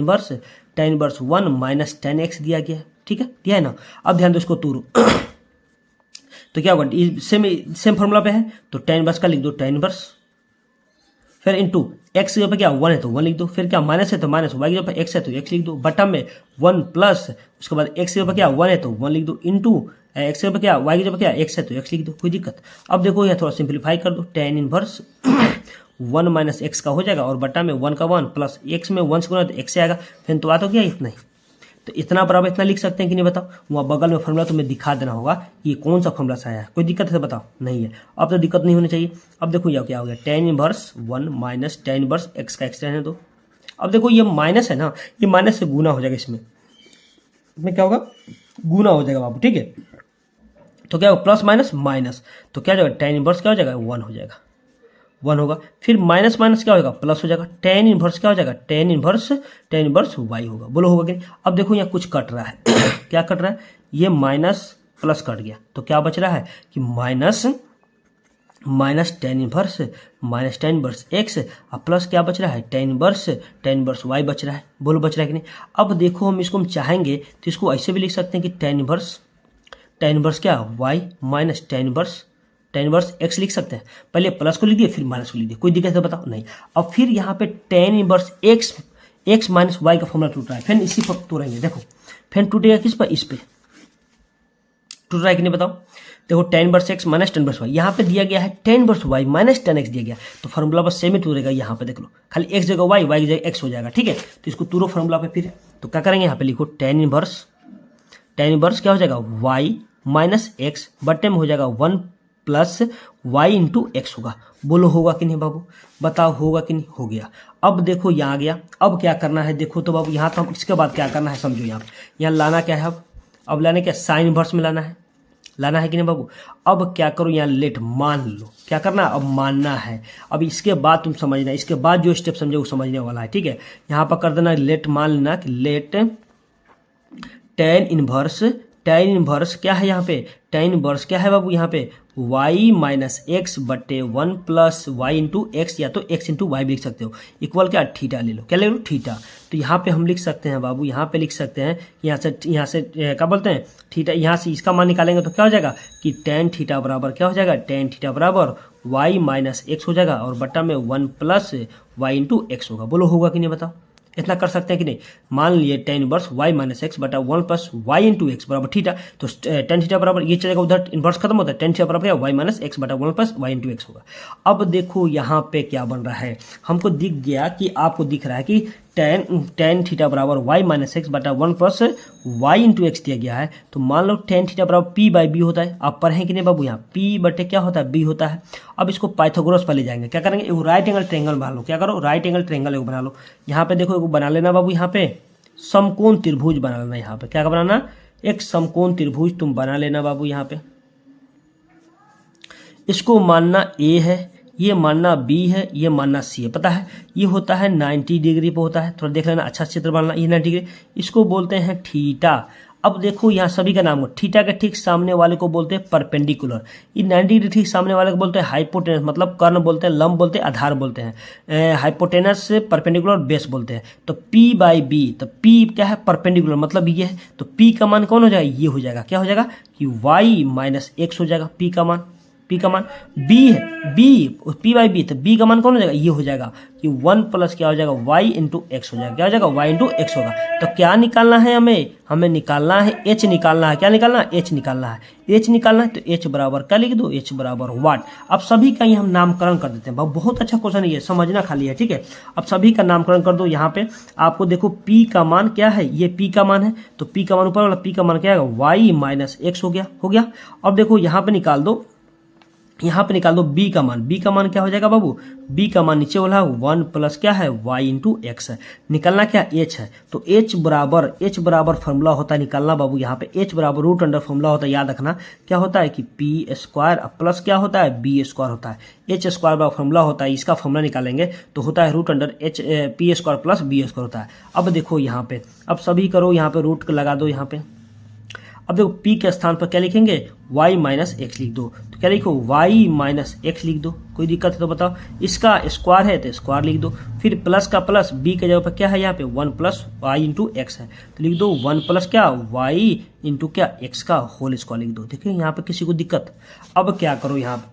inverse 1 minus tan x दिया गया है, ठीक है, दिया है ना। अब ध्यान दो इसको तोड़ो तो क्या होगा, सेम फॉर्मूला पे है, तो tan इनवर्स का लिख दो tan इनवर्स, फिर इंटू x के ऊपर क्या 1 है तो 1 लिख दो, फिर क्या माइनस है तो माइनस, y के ऊपर x है तो x लिख दो, बटा में 1 प्लस उसके बाद x के ऊपर क्या 1 है तो 1 लिख दो, इंटू एक्स की जगह क्या, वाई की जगह क्या एक्स है तो एक्स लिख दो, कोई दिक्कत। अब देखो यहाँ थोड़ा सिंप्लीफाई कर दो, टेन इनवर्स 1 माइनस एक्स का हो जाएगा और बटा में 1 का 1 प्लस एक्स में 1 से गुना तो एक्स से आएगा, फिर तो आ तो गया इतना ही। तो इतना बराबर इतना लिख सकते हैं कि नहीं बताओ। वहाँ बगल में फॉर्मूला तुम्हें दिखा देना होगा कि ये कौन सा फॉर्मूला से आया है, कोई दिक्कत है तो बताओ, नहीं है। अब तो दिक्कत नहीं होनी चाहिए। अब देखो यह क्या हो गया, tan inverse 1 minus tan inverse x का एक्स रहने दो। अब देखो ये माइनस है ना, ये माइनस से गुना हो जाएगा, इसमें क्या होगा, गुना हो जाएगा बाबू, ठीक है। तो क्या होगा, प्लस माइनस माइनस, तो क्या हो जाएगा, टेन इनवर्स क्या हो जाएगा, 1 हो जाएगा, 1 होगा। फिर माइनस माइनस क्या होगा, प्लस हो जाएगा, टेन इनवर्स क्या हो जाएगा, टेन इनवर्स वाई होगा। बोलो होगा कि नहीं। अब देखो यहाँ कुछ कट रहा है क्या कट रहा है, ये माइनस प्लस कट गया, तो क्या बच रहा है कि माइनस टेन इनवर्स एक्स और प्लस क्या बच रहा है, टेन इनवर्स वाई बच रहा है। बोलो बच रहा है कि नहीं। अब देखो हम इसको चाहेंगे तो इसको ऐसे भी लिख सकते हैं कि टेन इनवर्स क्या, y minus tan inverse x लिख सकते हैं। पहले प्लस को लिख दिए फिर माइनस को लिख दिए, कोई दिक्कत है बताओ, नहीं। अब फिर यहाँ पे tan inverse x minus y का फॉर्मूला टूट रहा है, फिर इसी पर तोड़ेंगे, देखो फिर टूटेगा किस पर, इस पे टूट रहा है कि नहीं बताओ। देखो tan inverse x minus tan inverse y, यहाँ पे दिया गया है tan inverse y minus tan x दिया गया, तो फॉर्मूला बस सेम ही टूटेगा। यहाँ पे देख लो, खाली एक्स जगह वाई की जगह एक्स हो जाएगा, ठीक है। तो इसको तूरो फॉर्मूला पे फिर, तो क्या करेंगे, यहाँ पे लिखो टेन इनवर्स क्या हो जाएगा, वाई माइनस एक्स बटे में हो जाएगा 1 प्लस वाई इंटू एक्स होगा। बोलो होगा कि नहीं बाबू, बताओ होगा कि नहीं, हो गया। अब देखो यहाँ आ गया, अब क्या करना है देखो तो बाबू, यहाँ तो हम इसके बाद क्या करना है समझो। यहाँ लाना क्या है, अब लाने क्या, साइन इनवर्स में लाना है कि नहीं बाबू। अब क्या करो, यहाँ लेट मान लो, क्या करना है, अब मानना है। अब इसके बाद तुम समझना, इसके बाद जो स्टेप समझे वो समझने वाला है, ठीक है। यहाँ पर कर देना लेट, मान लेना कि लेट टेन इनवर्स क्या है, यहाँ पे टेन इनवर्स क्या है बाबू, यहाँ पे y माइनस एक्स बटे 1 प्लस वाई इंटू एक्स, या तो x इंटू वाई भी लिख सकते हो, इक्वल क्या, थीटा ले लो, क्या ले लो, थीटा। तो यहाँ पे हम लिख सकते हैं बाबू, यहाँ पे लिख सकते हैं, यहाँ से क्या बोलते हैं, थीटा, यहाँ से इसका मान निकालेंगे तो क्या हो जाएगा कि टेन थीटा बराबर क्या हो जाएगा, टेन थीटा बराबर y माइनस एक्स हो जाएगा और बटा में 1 प्लस वाई इंटू एक्स होगा। बोलो होगा कि नहीं बताओ, इतना कर सकते हैं कि नहीं। मान लिए tan inverse y minus x बटा 1 प्लस वाई इंटू एक्स बराबर थीटा, तो टेन थीटा बराबर ये चलेगा उधर, इनवर्स खत्म होता है, टेन थीटा बराबर वाई माइनस एक्स बटा 1 प्लस वाई इंटू एक्स होगा। अब देखो यहाँ पे क्या बन रहा है, हमको दिख गया कि आपको दिख रहा है कि टेन थीटा बराबर वाई माइनस एक्स बटा 1 प्लस वाई इंटू एक्स दिया गया है। तो मान लो टेन थीटा बराबर पी बाई बी होता है, आप पढ़ें कि नहीं बाबू, यहाँ पी बटे क्या होता है, बी होता है। अब इसको पाइथागोरस पर ले जाएंगे, क्या करेंगे, एक राइट एंगल ट्रायंगल बना लो, क्या करो, राइट एंगल ट्रायंगल एक बना लो। यहाँ पे देखो एक बना लेना बाबू, यहाँ पे समकोण त्रिभुज बना लेना, यहाँ पे क्या बनाना, एक समकोण त्रिभुज तुम बना लेना बाबू। यहाँ पे इसको मानना ए है, ये मानना बी है, ये मानना सी है, पता है ये होता है 90 डिग्री पे होता है, थोड़ा देख लेना, अच्छा चित्र बनाना, ये 90 डिग्री, इसको बोलते हैं थीटा। अब देखो यहाँ सभी का नाम हो, थीटा के ठीक सामने वाले को बोलते हैं परपेंडिकुलर, ये 90 डिग्री ठीक सामने वाले को बोलते हैं हाइपोटेनस, मतलब कर्ण बोलते हैं, लंब बोलते हैं, आधार बोलते हैं, हाइपोटेनस से परपेंडिकुलर बेस बोलते हैं। तो P बाई बी, तो P क्या है, परपेंडिकुलर मतलब ये है, तो P का मान कौन हो जाएगा, ये हो जाएगा, क्या हो जाएगा कि y माइनस एक्स हो जाएगा, P का मान B है, P बाई बी, तो B का मान कौन हो जाएगा, ये हो जाएगा कि 1 प्लस क्या हो जाएगा, y इंटू एक्स हो जाएगा, क्या हो जाएगा, y इंटू एक्स होगा। तो क्या निकालना है हमें निकालना है h निकालना है, क्या निकालना है, h निकालना है, तो h बराबर क्या लिख दो, h बराबर वाट। अब सभी का ये हम नामकरण कर देते हैं, बहुत अच्छा क्वेश्चन है ये, समझना खाली है, ठीक है। अब सभी का नामकरण कर दो, यहाँ पे आपको देखो P का मान क्या है, ये P का मान है, तो P का मान ऊपर वाला P का मान क्या है, y माइनस एक्स हो गया। अब देखो यहाँ पे निकाल दो B का मान क्या हो जाएगा बाबू, B का मान नीचे वाला 1 प्लस क्या है, y इंटू एक्स है, निकलना क्या h है। तो h बराबर फॉर्मूला होता है निकालना बाबू, यहाँ पे h बराबर रूट अंडर फॉर्मूला होता है, याद रखना क्या होता है कि p स्क्वायर प्लस क्या होता है, b स्क्वायर होता है, h स्क्वायर बराबर फॉर्मूला होता है, इसका फॉर्मूला निकालेंगे तो होता है root under h p square plus b square होता है। अब देखो यहाँ पे, अब सभी करो, यहाँ पे रूट लगा दो यहाँ पे। अब देखो P के स्थान पर क्या लिखेंगे, y माइनस एक्स लिख दो, तो क्या लिखो, y माइनस एक्स लिख दो, कोई दिक्कत है तो बताओ। इसका स्क्वायर है तो स्क्वायर लिख दो, फिर प्लस का प्लस, b के जगह पर क्या है, यहाँ पे 1 प्लस वाई इंटू एक्स है, तो लिख दो 1 प्लस क्या, y इंटू क्या, एक्स का होल स्क्वायर लिख दो। देखिए यहाँ पे किसी को दिक्कत। अब क्या करो, यहाँ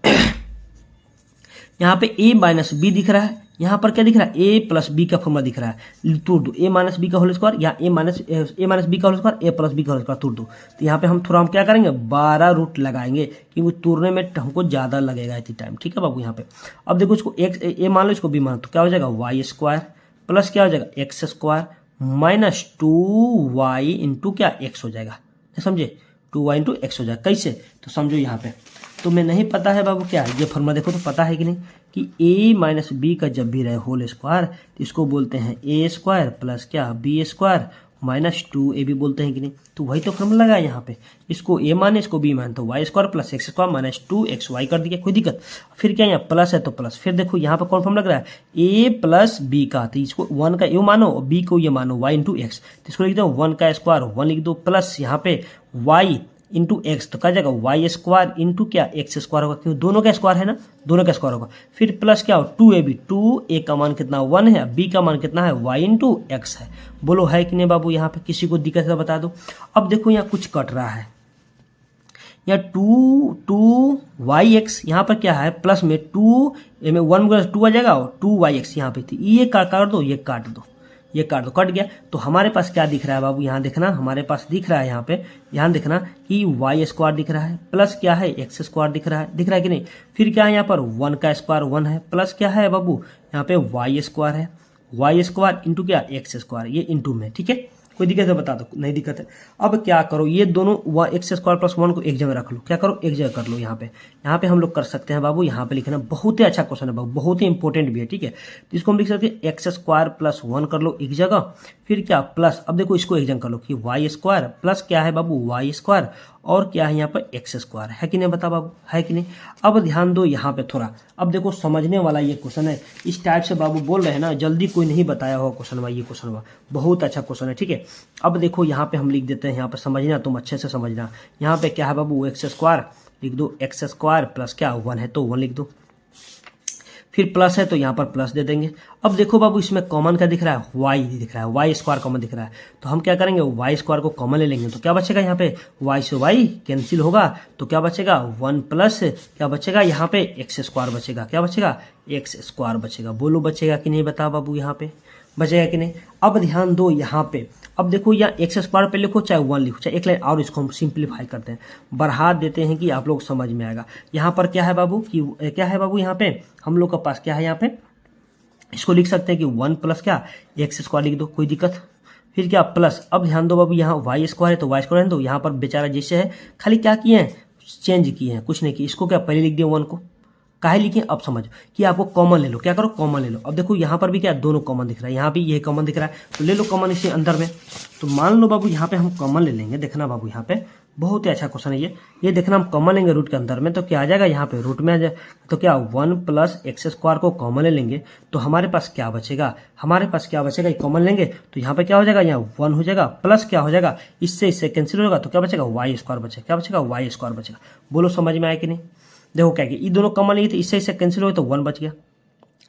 पे a माइनस बी दिख रहा है, यहाँ पर क्या दिख रहा है, ए प्लस बी का फॉर्मूला दिख रहा है, तोड़ दो, ए माइनस बी का होल स्क्वायर या ए माइनस बी का होल स्क्वायर, ए प्लस बी का होल स्क्वायर तोड़ दो। तो यहाँ पे हम थोड़ा हम क्या करेंगे, 12 रूट लगाएंगे, क्योंकि तोड़ने में हमको ज़्यादा लगेगा इतनी टाइम। ठीक है बाबू, यहाँ पे अब देखो इसको एक्स ए मान लो, इसको बी मान लो, तो क्या हो जाएगा वाई स्क्वायर प्लस क्या हो जाएगा x square minus 2y into क्या एक्स हो जाएगा, समझे, 2y इंटू एक्स हो जाएगा। कैसे, तो समझो यहाँ पे तुम्हें नहीं पता है बाबू क्या है ये फॉर्मूला, देखो तो पता है कि नहीं कि a माइनस बी का जब भी रहे होल स्क्वायर तो इसको बोलते हैं ए स्क्वायर प्लस क्या बी स्क्वायर माइनस 2a भी बोलते हैं कि नहीं। तो वही तो फॉर्मूला लगा है यहाँ पे, इसको a माने इसको b माने, तो y square plus x square minus 2xy कर दिया, कोई दिक्कत। फिर क्या यहाँ प्लस है तो प्लस, फिर देखो यहाँ पे कौन फॉर्म लग रहा है, a प्लस बी का, तो इसको 1 का यू मानो और b को ये मानो y इंटू एक्स, तो इसको लिख दो 1 का स्क्वायर 1 लिख दो प्लस यहाँ पे y इंटू एक्स, तो क्या जाएगा वाई स्क्वायर इंटू क्या एक्स स्क्वायर होगा, क्योंकि दोनों का स्क्वायर है ना, दोनों का स्क्वायर होगा। फिर प्लस क्या हो 2ab, 2a का मान कितना 1 है, b का मान कितना है y इंटू एक्स है। बोलो है कि नहीं बाबू, यहाँ पे किसी को दिक्कत है तो बता दो। अब देखो यहाँ कुछ कट रहा है, यहाँ 2y(x) यहाँ पर क्या है प्लस में 2 में 1 प्लस 2 आ जाएगा और 2y(x) यहाँ पे थी, ये काट दो, ये काट दो, ये काट दो, कट गया। तो हमारे पास क्या दिख रहा है बाबू, यहाँ देखना हमारे पास दिख रहा है, यहाँ पे ध्यान देखना कि वाई स्क्वायर दिख रहा है प्लस क्या है एक्स स्क्वायर दिख रहा है कि नहीं। फिर क्या है यहाँ पर 1 का स्क्वायर 1 है प्लस क्या है बाबू यहाँ पे वाई स्क्वायर है, वाई स्क्वायर इंटू क्या एक्स स्क्वायर, ये इंटू में, ठीक है। कोई दिक्कत है बता दो, नहीं दिक्कत है। अब क्या करो, ये दोनों एक्स स्क्वायर प्लस 1 को एक जगह रख लो, क्या करो एक जगह कर लो। यहाँ पे हम लोग कर सकते हैं बाबू, यहाँ पे लिखना बहुत ही अच्छा क्वेश्चन है बाबू, बहुत ही इंपॉर्टेंट भी है, ठीक है। तो इसको हम लिख सकते हैं एक्स स्क्वायर प्लस 1 कर लो एक जगह, फिर क्या प्लस, अब देखो इसको एक जगह कर लो कि वाई स्क्वायर प्लस क्या है बाबू वाई स्क्वायर और क्या है यहाँ पर एक्स स्क्वायर, है कि नहीं बता बाबू, है कि नहीं। अब ध्यान दो यहाँ पे थोड़ा, अब देखो समझने वाला ये क्वेश्चन है, इस टाइप से बाबू बोल रहे हैं ना, जल्दी कोई नहीं बताया हुआ क्वेश्चन हुआ, ये क्वेश्चन हुआ बहुत अच्छा क्वेश्चन है, ठीक है। अब देखो यहाँ पे हम लिख देते हैं, यहाँ पे समझना, तुम अच्छे से समझना। यहाँ पे क्या है बाबू एक्स स्क्वायर लिख दो, एक्स स्क्वायर प्लस क्या 1 है तो 1 लिख दो, फिर प्लस है तो यहाँ पर प्लस दे देंगे। अब देखो बाबू इसमें कॉमन क्या दिख रहा है, वाई दिख रहा है, वाई स्क्वायर कॉमन दिख रहा है, तो हम क्या करेंगे वाई स्क्वायर को कॉमन ले लेंगे, तो क्या बचेगा यहाँ पे वाई से वाई कैंसिल होगा, तो क्या बचेगा 1 प्लस क्या बचेगा यहाँ पे एक्स स्क्वायर बचेगा, क्या बचेगा एक्स स्क्वायर बचेगा। बोलो बचेगा कि नहीं बता बाबू, यहाँ पे बचेगा कि नहीं। अब ध्यान दो यहाँ पे, अब देखो यहाँ एक्स स्क्वायर पे लिखो चाहे 1 लिखो, चाहे एक लाइन और इसको हम सिंप्लीफाई करते हैं, बढ़ा देते हैं कि आप लोग समझ में आएगा। यहाँ पर क्या है बाबू कि क्या है बाबू यहाँ पे हम लोग के पास क्या है, यहाँ पे इसको लिख सकते हैं कि 1 प्लस क्या एक्स स्क्वायर लिख दो, कोई दिक्कत। फिर क्या प्लस, अब ध्यान दो बाबू यहाँ वाई स्क्वायर है तो वाई स्क्वायर है, तो यहाँ पर बेचारा जैसे है खाली क्या किए हैं चेंज किए हैं, कुछ नहीं किए। इसको क्या पहले लिख दिया 1 को, काहे लिखे अब समझो कि आपको कॉमन ले लो, क्या करो कॉमन ले लो। अब देखो यहाँ पर भी क्या दोनों कॉमन दिख रहा है, यहाँ भी ये कॉमन दिख रहा है, तो ले लो कॉमन इसे अंदर में। तो मान लो बाबू यहाँ पे हम कॉमन ले लेंगे, देखना बाबू यहाँ पे बहुत ही अच्छा क्वेश्चन है ये देखना, हम कॉमन लेंगे रूट के अंदर में, तो क्या आ जाएगा यहाँ पे रूट में आ जाए, तो क्या 1 प्लस एक्स स्क्वायर को कॉमन ले लेंगे तो हमारे पास क्या बचेगा, हमारे पास क्या बचेगा, कॉमन लेंगे तो यहाँ पे क्या हो जाएगा, यहाँ 1 हो जाएगा प्लस क्या हो जाएगा, इससे कैंसिल होगा, तो क्या बचेगा वाई स्क्वायर बचेगा, क्या बचेगा वाई स्क्वायर बचेगा। बोलो समझ में आया कि नहीं। देखो क्या कि ये दोनों कॉमन लिए थे, इससे कैंसिल हो गया तो 1 बच गया,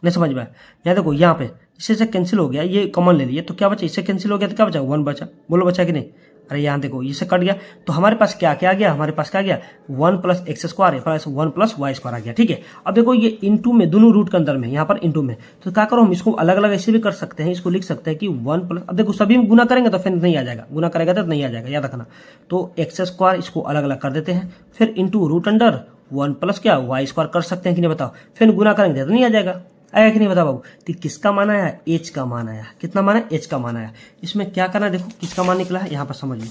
नहीं समझ में आया। यहाँ देखो यहाँ पे इससे कैंसिल हो गया, ये कॉमन ले लिए तो क्या बचा, इससे कैंसिल हो गया तो क्या बचा 1 बचा। बोलो बचा कि नहीं। अरे यहाँ देखो इससे कट गया तो हमारे पास क्या क्या आ गया, हमारे पास क्या गया 1 plus x square plus 1 plus Y square आ गया, ठीक है। अब देखो ये इंटू में दोनों रूट के अंदर में, यहाँ पर इंटू में, तो क्या करो हम इसको अलग अलग ऐसे भी कर सकते हैं, इसको लिख सकते हैं कि 1 प्लस, अब देखो सभी में गुना करेंगे तो फिर नहीं आ जाएगा, गुना करेगा तो नहीं आ जाएगा, याद रखना। तो एक्स स्क्वायर इसको अलग अलग कर देते हैं, फिर इंटू रूट अंडर 1 प्लस क्या वाई स्क्वायर कर सकते हैं कि नहीं बताओ, फिर गुना करेंगे तो नहीं आ जाएगा, आया कि नहीं बता बाबू। तो किसका मान आया, एच का मान आया, कितना मान है एच का मान आया। इसमें क्या करना है, देखो किसका मान निकला है, यहाँ पर समझ लो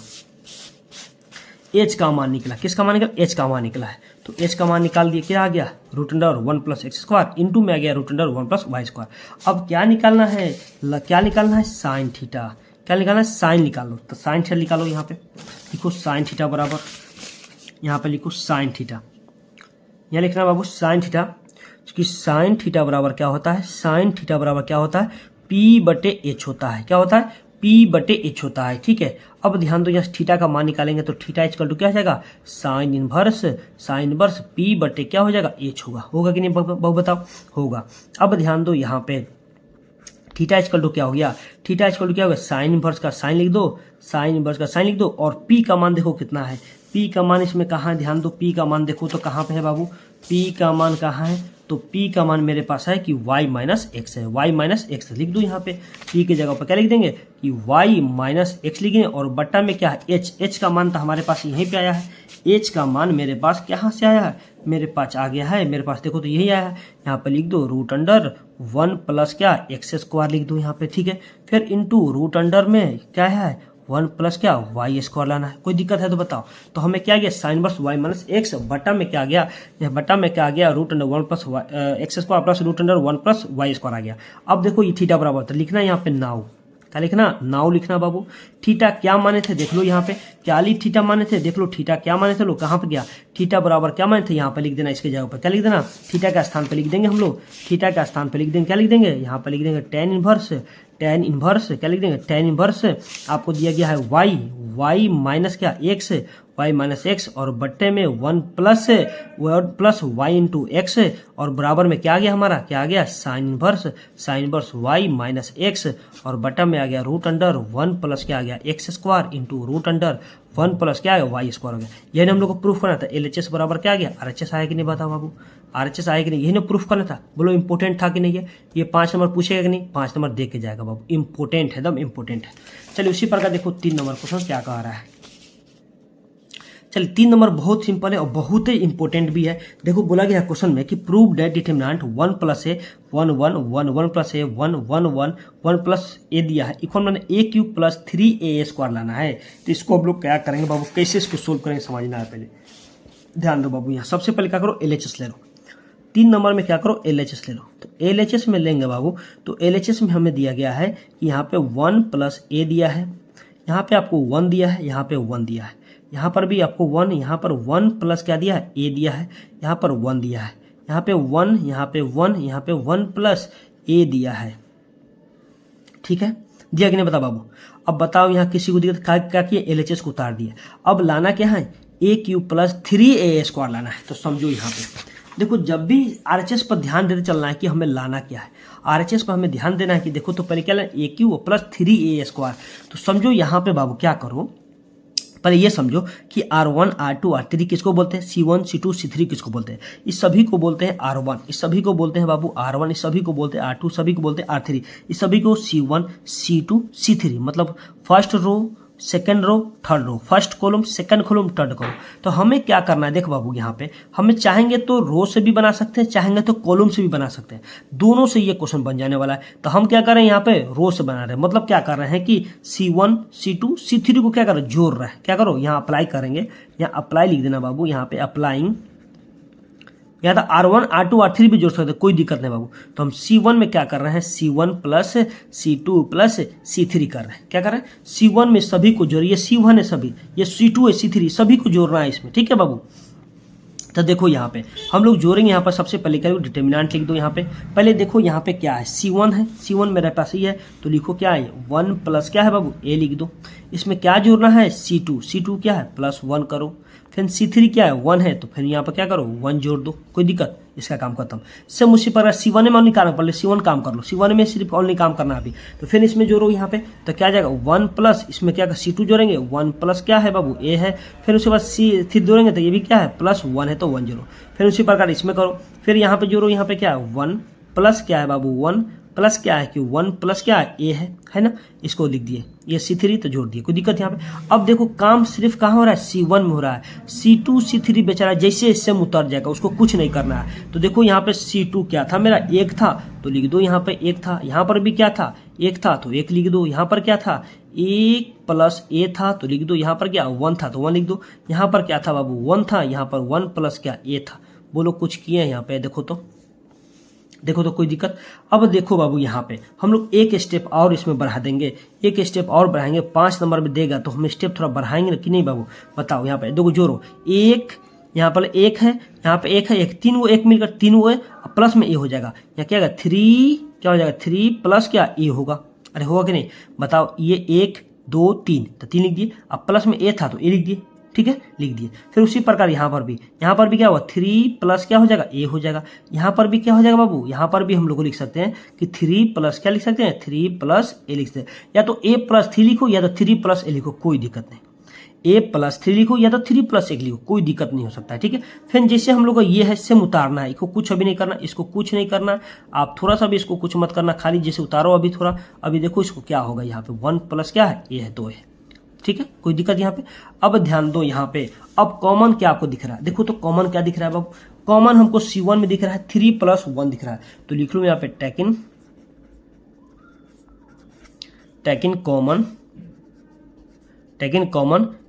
एच का मान निकला, किसका मान निकला एच का मान निकला है। तो एच का मान निकाल दिए, क्या आ गया root under 1 plus x square into में आ गया root under 1 plus Y square. अब क्या निकालना है, क्या निकालना है साइन थीटा, क्या निकालना है साइन निकाल लो, तो साइन थीटा निकालो, यहाँ पे लिखो साइन थीटा बराबर, यहाँ पे लिखो साइन थीटा, यहाँ लिखना बाबू साइन थीटा, कि साइन थीटा बराबर क्या होता है, साइन थीटा बराबर क्या होता है पी बटे एच होता है, क्या होता है पी बटे एच होता है, ठीक है। अब ध्यान दो यहाँ थीटा का मान निकालेंगे तो थीटा इक्वल टू क्या हो जाएगा साइन इनवर्स पी बटे क्या हो जाएगा एच होगा कि नहीं बहु बताओ होगा। अब ध्यान दो यहाँ पे थीटा इक्वल टू क्या हो गया, थीटा इक्वल टू क्या हो गया साइन इनवर्स का साइन लिख दो, साइन इनवर्स का साइन लिख दो, और पी का मान देखो कितना है, पी का मान इसमें कहाँ है, ध्यान दो पी का मान देखो तो कहाँ पे है बाबू, पी का मान कहाँ है तो p का मान मेरे पास है कि y माइनस एक्स है, y माइनस एक्स लिख दूँ यहाँ पे। p की जगह पर क्या लिख देंगे कि y माइनस एक्स लिखेंगे और बट्टा में क्या है h का मान तो हमारे पास यहीं पे आया है, h का मान मेरे पास कहाँ से आया है, मेरे पास आ गया है, मेरे पास देखो तो यही आया है। यहाँ पे लिख दो रूट अंडर 1 प्लस क्या एक्स स्क्वायर लिख दो यहाँ पे, ठीक है। फिर इंटू रूट अंडर में क्या है 1 प्लस क्या वाई स्क्वायर लाना है। कोई दिक्कत है तो बताओ। तो हमें क्या गया sine verse y minus x, बटा में क्या गया, यह बटा में क्या आ गया root under 1 plus x square plus root under 1 plus Y square आ गया। अब देखो ये थीटा बराबर तो लिखना यहाँ पे नाउ, क्या लिखना नाउ लिखना बाबू। थीटा क्या माने थे देख लो यहाँ पे, क्या ली थीटा माने थे देख लो, थीटा क्या माने थे लो, कहाँ पे गया थीटा बराबर क्या माने थे यहाँ पे लिख देना, इसके जगह पर क्या लिख देना थीटा का स्थान पे लिख देंगे हम लोग, थीटा का स्थान पे लिख देंगे क्या लिख देंगे यहाँ पे लिख देंगे टेन इनवर्स, टेन इनवर्स क्या लिख देंगे टेन इनवर्स आपको दिया गया है वाई, वाई माइनस क्या एक्स, वाई माइनस एक्स और बट्टे में 1 प्लस वाई इंटू एक्स और बराबर में क्या आ गया हमारा, क्या आ गया sine inverse y minus x और बट्टा में आ गया रूट अंडर 1 प्लस क्या आ गया x square into root under 1 plus क्या आ गया वाई स्क्वायर हो गया। यही हम लोग को प्रूफ करना था। LHS बराबर क्या आ गया RHS आया कि नहीं बताओ बाबू, RHS आया कि नहीं, यही ना प्रूफ करना था। बोलो इंपोर्टेंट था कि नहीं है, ये 5 नंबर पूछेगा कि नहीं, 5 नंबर दे के जाएगा बाबू, इंपोर्टेंट है एकदम इंपोर्टेंट है। चलिए उसी प्रकार देखो 3 नंबर क्वेश्चन क्या कह रहा है। चलिए 3 नंबर बहुत सिंपल है और बहुत ही इंपॉर्टेंट भी है। देखो बोला गया क्वेश्चन में कि prove that determinant 1 plus A 1 1 1 1 plus A 1 1 1 1 plus A दिया है, इक्वल मैंने ए क्यूब प्लस 3a स्क्वायर लाना है। तो इसको हम लोग क्या करेंगे बाबू, कैसे इसको सोल्व करेंगे समझना है। पहले ध्यान दो बाबू, यहाँ सबसे पहले क्या करो LHS ले लो। 3 नंबर में क्या करो LHS ले लो। तो LHS में लेंगे बाबू, तो LHS में हमें दिया गया है कि यहाँ पे 1 प्लस ए दिया है, यहाँ पे आपको 1 दिया है, यहाँ पे 1 दिया है, यहाँ पर भी आपको 1, यहाँ पर 1 प्लस क्या दिया है ए दिया है, यहाँ पर 1 दिया है, यहाँ पे 1, यहाँ पे 1, यहाँ पे 1 प्लस ए दिया है, ठीक है। दिया कि नहीं बता बाबू। अब बताओ यहाँ किसी को दिया क्या किया LHS को उतार दिया। अब लाना क्या है ए क्यूब प्लस 3a स्क्वायर लाना है। तो समझो यहाँ पे देखो, जब भी RHS पर ध्यान देते चलना है कि हमें लाना क्या है, RHS पर हमें ध्यान देना है कि देखो तो पहले क्या लेना ए क्यूब प्लस 3a स्क्वायर। तो समझो यहाँ पे बाबू क्या करो, पहले ये समझो कि R1 R2 R3 किसको बोलते हैं, C1 C2 C3 किसको बोलते हैं, इस सभी को बोलते हैं R1, इस सभी को बोलते हैं बाबू R1, इस सभी को बोलते हैं R2, सभी को बोलते हैं R3, इस सभी को C1 C2 C3 मतलब first row second row third row, first column second column third column. तो हमें क्या करना है देख बाबू, यहाँ पे हमें चाहेंगे तो रो से भी बना सकते हैं, चाहेंगे तो कॉलम से भी बना सकते हैं, दोनों से ये क्वेश्चन बन जाने वाला है। तो हम क्या कर रहे हैं यहाँ पे रो से बना रहे हैं, मतलब क्या कर रहे हैं कि C1 C2 C3 को क्या कर रहे हैं जोड़ रहे हैं। क्या करो यहाँ अप्लाई करेंगे, यहाँ अप्लाई लिख देना बाबू, यहाँ पे अप्लाइंग, यहाँ तो R1 R2 R3 भी जोड़ सकते हैं, कोई दिक्कत नहीं बाबू। तो हम C1 में क्या कर रहे हैं C1 plus C2 plus C3 कर रहे हैं। क्या कर रहे हैं C1 में सभी को जोड़िए, C1 है सभी, ये C2 है C3 सभी को जोड़ना है इसमें, ठीक है बाबू। तो देखो यहाँ पे हम लोग जोड़ेंगे, यहाँ पर सबसे पहले क्या डिटर्मिनेंट लिख दो। यहाँ पे पहले देखो यहाँ पे क्या है C1 है, C1 मेरे पास ही है, तो लिखो क्या है 1 प्लस क्या है बाबू ए लिख दो। इसमें क्या जोड़ना है C2, C2 क्या है प्लस 1 करो, फिर C3 क्या है 1 है, तो फिर यहाँ पर क्या करो 1 जोड़ दो, कोई दिक्कत, इसका काम खत्म। सेम उसी पर C1 में ओनली काम कर लो, C1 काम कर लो, C1 में सिर्फ ओनली काम करना अभी। तो फिर इसमें जोड़ो यहाँ पे, तो क्या जाएगा 1 प्लस, इसमें क्या C2 जोड़ेंगे 1 प्लस क्या है बाबू ए है, फिर उसके बाद C3 जोड़ेंगे तो ये भी क्या है प्लस 1 है, तो 1 जोड़ो, फिर उसी प्रकार इसमें करो, फिर यहाँ पे जोड़ो, यहाँ पे क्या है 1 प्लस क्या है बाबू 1 प्लस क्या है कि 1 प्लस क्या है ए है ना, इसको लिख दिए, ये C3 तो जोड़ दिए, कोई दिक्कत यहाँ पे। अब देखो काम सिर्फ कहाँ हो रहा है C1 में हो रहा है, C2 C3 बेचारा जैसे इससे उतर जाएगा, उसको कुछ नहीं करना है। तो देखो यहाँ पे C2 क्या था मेरा 1 था, तो लिख दो यहाँ पे 1 था, यहाँ पर भी क्या था 1 था तो 1 लिख दो, यहाँ पर क्या था 1 प्लस ए था तो लिख दो, यहाँ पर क्या 1 था तो 1 लिख दो, यहाँ पर क्या था बाबू 1 था, यहाँ पर 1 प्लस क्या ए था। बोलो कुछ किए हैं यहाँ पे, देखो तो कोई दिक्कत। अब देखो बाबू यहाँ पे हम लोग एक स्टेप और इसमें बढ़ा देंगे, एक स्टेप और बढ़ाएंगे, 5 नंबर में देगा तो हम स्टेप थोड़ा बढ़ाएंगे ना कि नहीं बाबू, बताओ। यहाँ पे देखो जोड़ो, एक यहाँ पर 1 है, यहाँ पे 1 है, 1 3 वो 1 मिलकर 3 वो है, प्लस में ए हो जाएगा, यहाँ क्या होगा 3 क्या हो जाएगा 3 प्लस क्या ए होगा, अरे होगा कि नहीं बताओ। ये 1 2 3 तो 3 लिख दिए, अब प्लस में ए था तो ए लिख दिए, ठीक है लिख दिए। फिर उसी प्रकार यहाँ पर भी क्या हुआ 3 प्लस क्या हो जाएगा ए हो जाएगा, यहाँ पर भी क्या हो जाएगा बाबू, यहाँ पर भी हम लोग लिख सकते हैं कि 3 प्लस क्या लिख सकते हैं 3 प्लस ए लिख सकते हैं, या तो ए प्लस 3 लिखो या तो 3 प्लस ए लिखो, कोई दिक्कत नहीं। a प्लस 3 लिखो या तो 3 प्लस 1 लिखो, कोई दिक्कत नहीं हो सकता है, ठीक है। फिर जैसे हम लोग को ये है सेम उतारना है, इसको कुछ अभी नहीं करना, इसको कुछ नहीं करना, आप थोड़ा सा भी इसको कुछ मत करना, खाली जैसे उतारो अभी थोड़ा। अभी देखो इसको क्या होगा, यहाँ पे 1 प्लस क्या है, a है 2 है, ठीक है, कोई दिक्कत यहाँ पे। अब ध्यान दो यहाँ पे, अब कॉमन क्या आपको दिख रहा है, देखो तो कॉमन क्या दिख रहा है बाबू, कॉमन हमको C1 में दिख रहा है 3 प्लस 1 दिख रहा है, तो लिख लो यहाँ पे taken common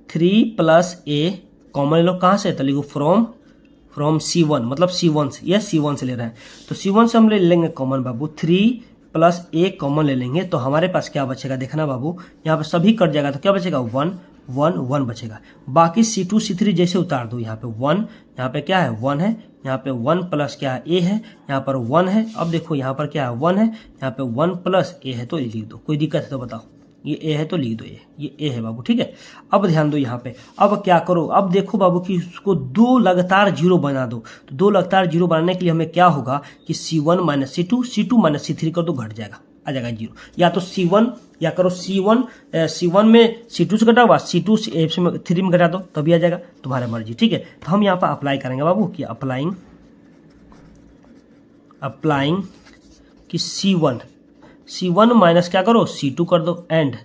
3 plus a common ले लो, कहाँ से, तो लिखो फ्रॉम C1, मतलब C1 से, यह C1 से ले रहा है, तो C1 से हम ले लेंगे common Babu, 3 plus a common ले लेंगे, तो हमारे पास क्या बचेगा देखना बाबू, यहाँ पे सभी कट जाएगा, तो क्या बचेगा 1 1 1 बचेगा। बाकी C2 C3 जैसे उतार दो, यहाँ पे 1, यहाँ पे क्या है 1 है, यहाँ पे 1 प्लस क्या है a है, यहाँ पर 1 है। अब देखो यहाँ पर क्या है 1 है, यहाँ पे 1 प्लस a है, तो ये लिख दो, कोई दिक्कत है तो बताओ, ये a है तो लिख दो, ये a है बाबू, ठीक है। अब ध्यान दो यहाँ पे, अब क्या करो, अब देखो बाबू कि उसको 2 लगातार जीरो बना दो, तो 2 लगातार जीरो बनाने के लिए हमें क्या होगा कि C1 minus C2 minus C3 कर दो, घट जाएगा, आ जाएगा जीरो, या तो C1 या करो C1 में C2 से घटा हुआ, C2 से 3 में घटा दो, तभी आ जाएगा, तुम्हारे मर्जी, ठीक है। तो हम यहाँ पर अप्लाई करेंगे बाबू कि अप्लाइंग कि C1 माइनस क्या करो C2 कर दो, एंड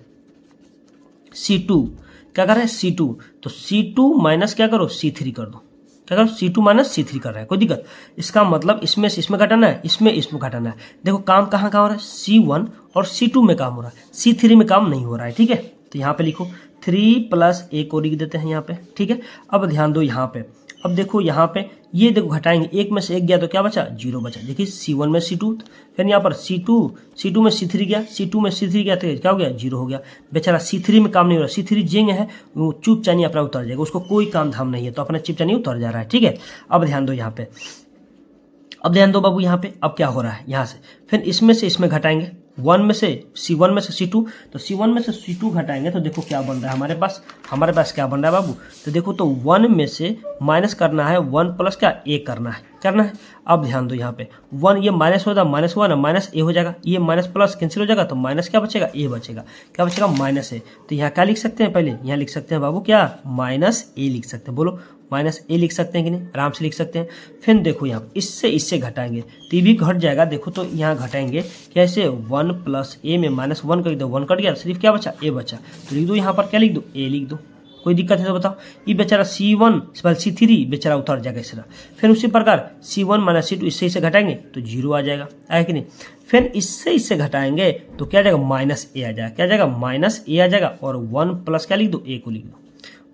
C2 क्या कर रहे हैं C2, तो C2 माइनस क्या करो C3 कर दो, क्या करो C2 माइनस C3 कर रहा है, कोई दिक्कत। इसका मतलब इसमें से इसमें घटाना है, इसमें घटाना है। देखो काम कहाँ हो रहा है, C1 और C2 में काम हो रहा है, C3 में काम नहीं हो रहा है, ठीक है। तो यहाँ पे लिखो 3 प्लस a को लिख देते हैं यहाँ पे, ठीक है। अब ध्यान दो यहाँ पे, अब देखो यहाँ पे ये देखो घटाएंगे, 1 में से 1 गया तो क्या बचा, 0 बचा। देखिए C1 में C2, फिर यहाँ पर C2 में C3 गया, C2 में C3 गया तो क्या हो गया, 0 हो गया। बेचारा C3 में काम नहीं हो रहा, C3 जेंग है, वो चुपचानी अपना उतर जाएगा, उसको कोई काम धाम नहीं है, तो अपना चुपचानी उतर जा रहा है, ठीक है। अब ध्यान दो यहाँ पे, अब ध्यान दो बाबू यहाँ पे, अब क्या हो रहा है यहाँ से, फिर इसमें से इसमें घटाएंगे, C1 में से C2, तो C1 में से C2 घटाएंगे तो देखो क्या बन रहा है हमारे पास क्या बन रहा है बाबू, तो देखो तो 1 में से माइनस करना है, 1 प्लस क्या a करना है। अब ध्यान दो यहाँ पे 1, ये माइनस होगा, माइनस हुआ ना, माइनस a हो जाएगा, ये माइनस प्लस कैंसिल हो जाएगा, तो माइनस क्या बचेगा, a बचेगा, क्या बचेगा माइनस a। तो यहाँ क्या लिख सकते हैं, पहले यहाँ लिख सकते हैं बाबू क्या, माइनस a लिख सकते हैं, बोलो माइनस a लिख सकते हैं कि नहीं, आराम से लिख सकते हैं। फिर देखो यहाँ इससे घटाएंगे तो ये भी घट जाएगा, देखो तो यहाँ घटाएंगे कैसे, 1 प्लस a में माइनस 1 कर दो, 1 कट गया, सिर्फ क्या बचा, a बचा, तो लिख दो यहाँ पर क्या लिख दो, a लिख दो, कोई दिक्कत है तो बताओ। ये बेचारा C3 बेचारा उतर जाएगा इस तरह। फिर उसी प्रकार C1 माइनस C2 इससे घटाएंगे तो 0 आ जाएगा, आया कि नहीं। फिर इससे घटाएंगे तो क्या आ जाएगा, माइनस a आ जाएगा, क्या आ जाएगा, माइनस a आ जाएगा, और 1 प्लस क्या लिख दो, a को लिख दो।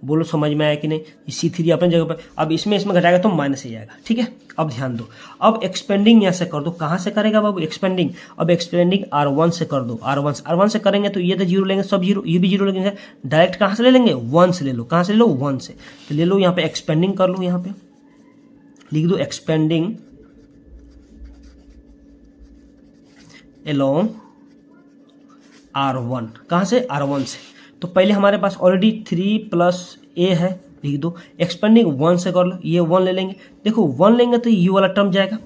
बोलो समझ में आया कि नहीं, C3 अपनी जगह पर। अब इसमें घटाएगा तो माइनस a आएगा, ठीक है। अब ध्यान दो, अब एक्सपेंडिंग यहाँ से कर दो, कहाँ से करेगा बाबू एक्सपेंडिंग, अब एक्सपेंडिंग R1 से कर दो, R1 से करेंगे तो ये तो 0 लेंगे, सब 0, ये भी 0 लेंगे, डायरेक्ट कहाँ से ले लेंगे, 1 से ले लो, कहाँ से ले लो, 1 से, तो ले लो यहाँ पे एक्सपेंडिंग कर लो, यहाँ पे लिख दो एक्सपेंडिंग अलोंग R1, कहाँ से, R1 से। तो पहले हमारे पास ऑलरेडी 3 प्लस a है, लिख दो, एक्सपेंडिंग 1 से कर लो, ये 1 ले लेंगे, देखो 1 लेंगे तो u वाला टर्म जाएगा,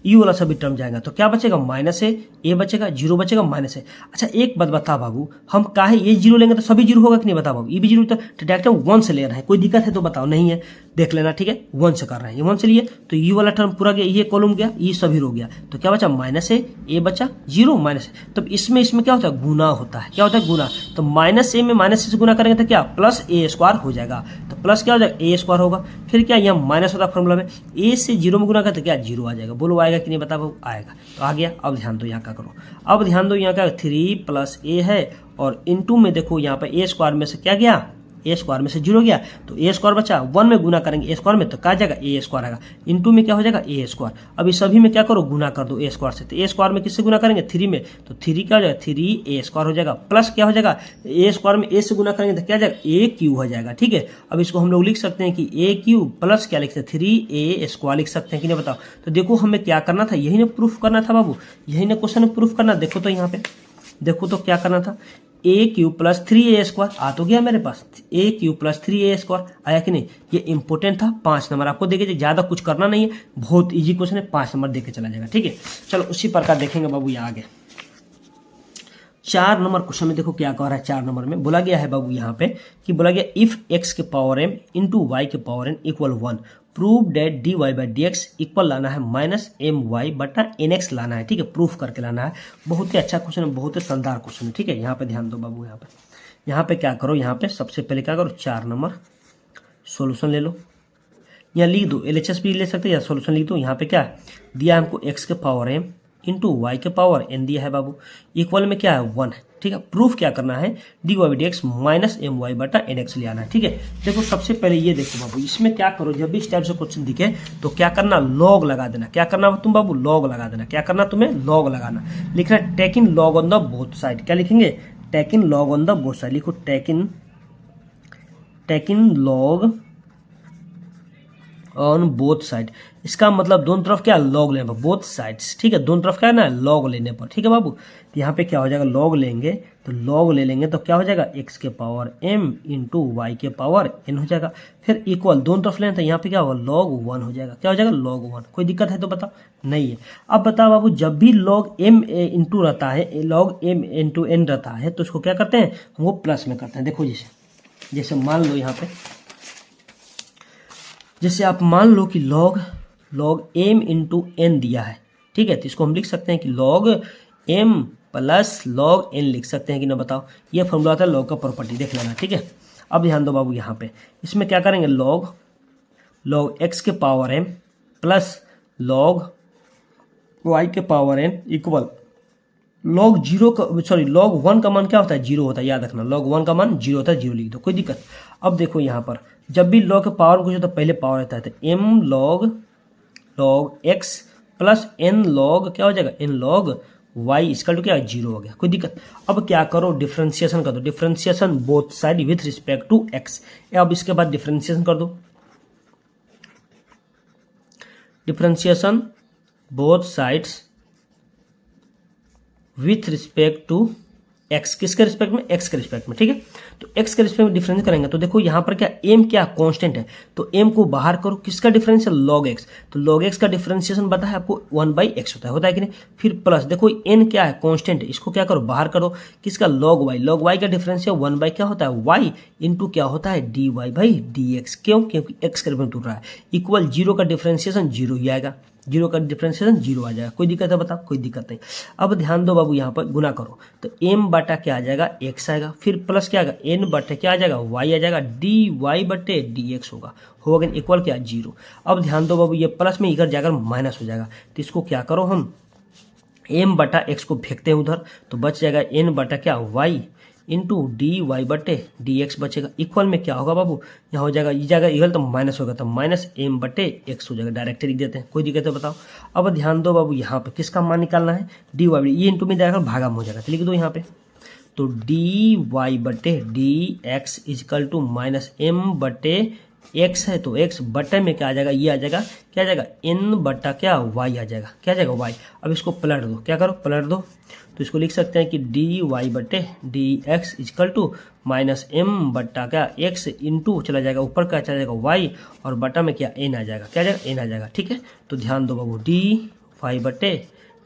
u वाला सभी टर्म जाएगा, तो क्या बचेगा, माइनस a बचेगा, 0 बचेगा, माइनस a। अच्छा एक बात बता बाबू, हम काहे ये 0 लेंगे तो सभी 0 होगा कि नहीं, बता बाबू, ये भी 0 तो डायरेक्ट 1 से ले रहे हैं, कोई दिक्कत है तो बताओ, नहीं है देख लेना, ठीक है। 1 से कर रहे हैं, ये 1 से लिए तो u वाला टर्म पूरा गया, ये कॉलम गया, ये सभी रो गया, तो क्या बचा, माइनस a बचा, 0 माइनस a। तो इसमें क्या होता है, गुना होता है, क्या होता है, गुना। तो माइनस a में माइनस से गुना करेंगे तो क्या, प्लस a स्क्वायर हो जाएगा, तो प्लस क्या हो जाएगा, a स्क्वायर होगा। फिर क्या, यहाँ माइनस होता है फॉर्मूला में, a से 0 में गुना करते क्या, 0 आ जाएगा। बोलो आएगा कि नहीं, बता बाबू, आएगा, तो आ गया। अब ध्यान दो यहाँ क्या करो, अब ध्यान दो यहाँ क्या, 3 प्लस a है, और इनटू में देखो यहाँ पे a स्क्वायर में से क्या गया, a स्क्वायर में से 0 गया, तो a स्क्वायर बचा, 1 में गुना करेंगे a स्क्वायर में तो क्या जाएगा, a स्क्वायर आएगा, इनटू में क्या हो जाएगा, a स्क्वायर। अभी सभी में क्या करो, गुना कर दो a स्क्वायर से, तो a स्क्वायर में किससे गुना करेंगे, 3 में, तो 3 क्या हो जाएगा, 3a स्क्वायर हो जाएगा, प्लस क्या हो जाएगा, a स्क्वायर में a से गुना करेंगे तो क्या जाएगा, a क्यू हो जाएगा, ठीक है। अब इसको हम लोग लिख सकते हैं कि a क्यू प्लस क्या लिख सकते हैं, 3a स्क्वायर लिख सकते हैं कि नहीं, बताओ। तो देखो हमें क्या करना था, यही ना प्रूफ करना था बाबू, यही ना क्वेश्चन में प्रूफ करना। देखो तो यहाँ पे देखो तो क्या करना था, a³ प्लस 3a स्क्वायर आ तो गया मेरे पास, a³ प्लस 3a स्क्वायर आया कि नहीं। ये इंपॉर्टेंट था, 5 नंबर आपको देखे, ज्यादा कुछ करना नहीं है, बहुत इजी क्वेश्चन है, 5 नंबर देके चला जाएगा, ठीक है। चलो उसी प्रकार देखेंगे बाबू ये आगे। 4 नंबर क्वेश्चन में देखो क्या कह रहा है। 4 नंबर में बोला गया है बाबू यहाँ पे कि बोला गया इफ x के पावर m इंटू वाई के power n equal 1 prove that dy by D x equal लाना है माइनस एम वाई बटा एन एक्स लाना है। ठीक है, प्रूफ करके लाना है। बहुत ही अच्छा क्वेश्चन है, बहुत ही शानदार क्वेश्चन है। ठीक है, यहाँ पे ध्यान दो बाबू। यहाँ पे क्या करो, यहाँ पे सबसे पहले क्या करो 4 नंबर सोल्यूशन ले लो, यहाँ लिख दो। LHS भी ले सकते हैं या सोल्यूशन लिख दो। यहाँ पे क्या दिया हमको x के पावर m इंटू वाई के पावर n दिया है बाबू, इक्वल में क्या है 1 है। ठीक है, प्रूफ क्या करना है dy by D x minus m y बटा एन एक्स ले आना है। ठीक है, देखो सबसे पहले ये देखो बाबू, इसमें क्या करो जब भी इस टाइप से क्वेश्चन दिखे तो क्या करना लॉग लगा देना। क्या करना तुम बाबू लॉग लगा देना। क्या करना तुम्हें लॉग लगाना, लिखना taking log on the both side. क्या लिखेंगे taking log on the both side, लिखो taking log on both side. इसका मतलब दोनों तरफ क्या लॉग लेने पर, बोथ साइड्स। ठीक है, दोनों तरफ क्या है ना लॉग लेने पर। ठीक है बाबू, तो यहाँ पे क्या हो जाएगा लॉग लेंगे तो लॉग ले लेंगे तो क्या हो जाएगा x के पावर m इंटू वाई के पावर n हो जाएगा। फिर इक्वल दोनों तरफ लेना तो यहाँ पे क्या होगा log 1 हो जाएगा। क्या हो जाएगा log 1। कोई दिक्कत है तो बताओ, नहीं है। अब बताओ बाबू, जब भी log m इंटू रहता है, log m इंटू n रहता है तो उसको क्या करते हैं वो प्लस में करते हैं। देखो जैसे मान लो यहाँ पे, जैसे आप मान लो कि log m इंटू n दिया है। ठीक है, तो इसको हम लिख सकते हैं कि log m plus log n लिख सकते हैं कि ना बताओ। ये फॉर्मूला होता है log का प्रॉपर्टी, देख लेना। ठीक है, अब ध्यान दो बाबू, यहाँ पे इसमें क्या करेंगे log x के power m plus log y के पावर n इक्वल log 1 का मान क्या होता है 0 होता है। याद रखना log 1 का मान 0 होता है, 0 लिख दो, कोई दिक्कत। अब देखो यहाँ पर जब भी log के पावर में कुछ होता है पहले पावर रहता है, तो m log x plus n log क्या हो जाएगा n log y इसका टू क्या 0 हो गया, कोई दिक्कत। अब क्या करो डिफ्रेंसिएशन कर दो, differentiation both side with respect to x। अब इसके बाद डिफ्रेंसिएशन कर दो, differentiation both sides with respect to x। किसके रिस्पेक्ट में x के रिस्पेक्ट में। ठीक है, तो x के रिस्पेक्ट में डिफरेंस करेंगे तो देखो यहाँ पर क्या m क्या कांस्टेंट है, तो m को बाहर करो, किसका डिफरेंस है log x। तो log x का डिफरेंशिएशन पता है आपको 1/x होता है कि नहीं। फिर प्लस देखो n क्या है कांस्टेंट है, इसको क्या करो बाहर करो, किसका log y का डिफरेंस है 1 क्या होता है y इंटू क्या होता है dy बाई डी एक्स। क्यों, क्योंकि x के रिस्पेक्ट टूट रहा है। इक्वल 0 का डिफरेंशिएशन 0 ही आएगा, 0 का डिफरेंशिएशन 0 आ जाएगा। कोई दिक्कत है बताओ, कोई दिक्कत नहीं। अब ध्यान दो बाबू, यहाँ पर गुना करो तो m बटा क्या आ जाएगा x आएगा, फिर प्लस क्या आएगा n बटे क्या आ जाएगा y आ जाएगा, dy बटे dx होगा इक्वल क्या 0। अब ध्यान दो बाबू, ये प्लस में इधर जाकर माइनस हो जाएगा, तो इसको क्या करो हम m बटा x को फेंकते हैं उधर, तो बच जाएगा n बटा क्या y इंटू डी वाई बटे डी एक्स बचेगा। इक्वल में क्या होगा बाबू, यहाँ हो जाएगा ये जाएगा इक्वल तो माइनस होगा, तो माइनस एम बटे एक्स हो जाएगा। डायरेक्ट लिख देते हैं, कोई दिक्कत है बताओ। अब ध्यान दो बाबू, यहाँ पे किसका मान निकालना है डी वाई, ये इंटू में जाएगा भागा में हो जाएगा, तो लिख दो यहाँ पे। तो डी वाई बटे d x equal to minus m बटे एक्स है, तो एक्स बटे में क्या आ जाएगा, ये आ जाएगा क्या आ जाएगा एन बटा क्या वाई आ जाएगा, क्या आ जाएगा वाई। अब इसको पलट दो, क्या करो पलट दो, तो इसको लिख सकते हैं कि डी वाई बटे d x equal to minus m बट्टा क्या एक्स इंटू चला जाएगा ऊपर क्या चला जाएगा वाई, और बटा में क्या एन आ जाएगा, क्या आ जाएगा एन आ जाएगा। ठीक है, तो ध्यान दो बाबू, डी वाई बटे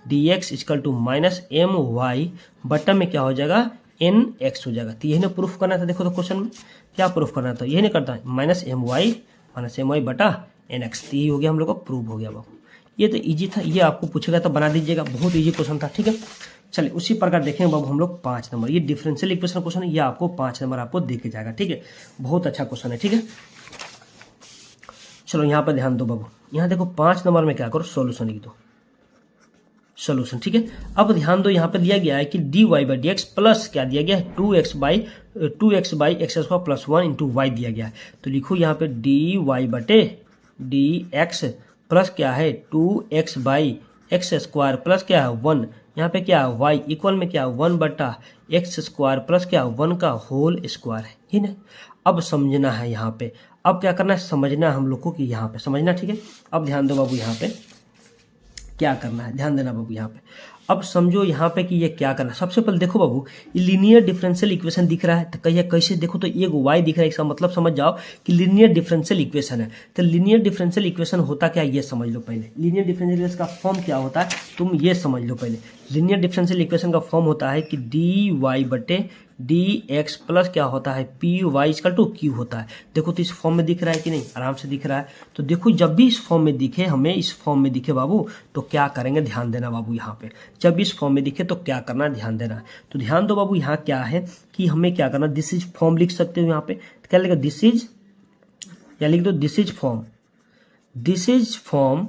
d x equal to minus m y बटा में क्या हो जाएगा एन एक्स हो जाएगा। तो यही ना प्रूफ करना था। देखो तो क्वेश्चन में क्या प्रूफ करना था, यही नहीं करता, माइनस एम वाई बटा एन एक्स। तो यही हो गया हम लोग का प्रूफ हो गया बाबू। ये तो इजी था, ये आपको पूछेगा तो बना दीजिएगा, बहुत इजी क्वेश्चन था। ठीक है, चलिए उसी प्रकार देखेंगे बाबू हम लोग 5 नंबर, ये डिफरेंशियल इक्वेशन क्वेश्चन है, ये आपको 5 नंबर आपको देके जाएगा। ठीक है, बहुत अच्छा क्वेश्चन है। ठीक है, चलो यहाँ पर ध्यान दो बाबू, यहाँ देखो 5 नंबर में क्या करो सोल्यूशन लिख दो, सोल्यूशन। ठीक है, अब ध्यान दो यहाँ पे दिया गया है कि d Y by D x plus क्या दिया गया है 2x by x square plus 1 into y दिया गया है। तो लिखो यहाँ पे डी वाई बटे डी एक्स प्लस क्या है 2x by x square plus क्या है 1, यहाँ पे क्या है y इक्वल में क्या 1 बटा एक्स स्क्वायर प्लस क्या 1 का होल स्क्वायर है ही ना। अब समझना है यहाँ पे, अब क्या करना है समझना है हम लोग को कि यहाँ पे समझना। ठीक है, अब ध्यान दो बाबू, यहाँ पे क्या करना है, ध्यान देना बाबू यहाँ पे। अब समझो यहाँ पे कि ये क्या करना है। सबसे पहले देखो बाबू, ये लीनियर डिफरेंशियल इक्वेशन दिख रहा है, तो कहिए कैसे देखो, तो एक y दिख रहा है, इसका मतलब समझ जाओ कि लीनियर डिफरेंशियल इक्वेशन है। तो लीनियर डिफरेंशियल इक्वेशन होता क्या, ये समझ लो पहले। लीनियर डिफरेंशियल इक्वेशन का फॉर्म क्या होता है तुम ये समझ लो पहले। लीनियर डिफरेंशियल इक्वेशन का फॉर्म होता है कि डी वाई बटे डी एक्स प्लस क्या होता है p y equal to q होता है। देखो तो इस फॉर्म में दिख रहा है कि नहीं, आराम से दिख रहा है। तो देखो जब भी इस फॉर्म में दिखे, हमें इस फॉर्म में दिखे बाबू, तो क्या करेंगे, ध्यान देना बाबू। यहाँ पे जब इस फॉर्म में दिखे तो क्या करना, ध्यान देना। तो ध्यान दो बाबू, यहाँ क्या है कि हमें क्या करना, दिस इज फॉर्म लिख सकते हो यहाँ पे। तो क्या लिखा, दिस इज, या लिख दो this is form. This is form,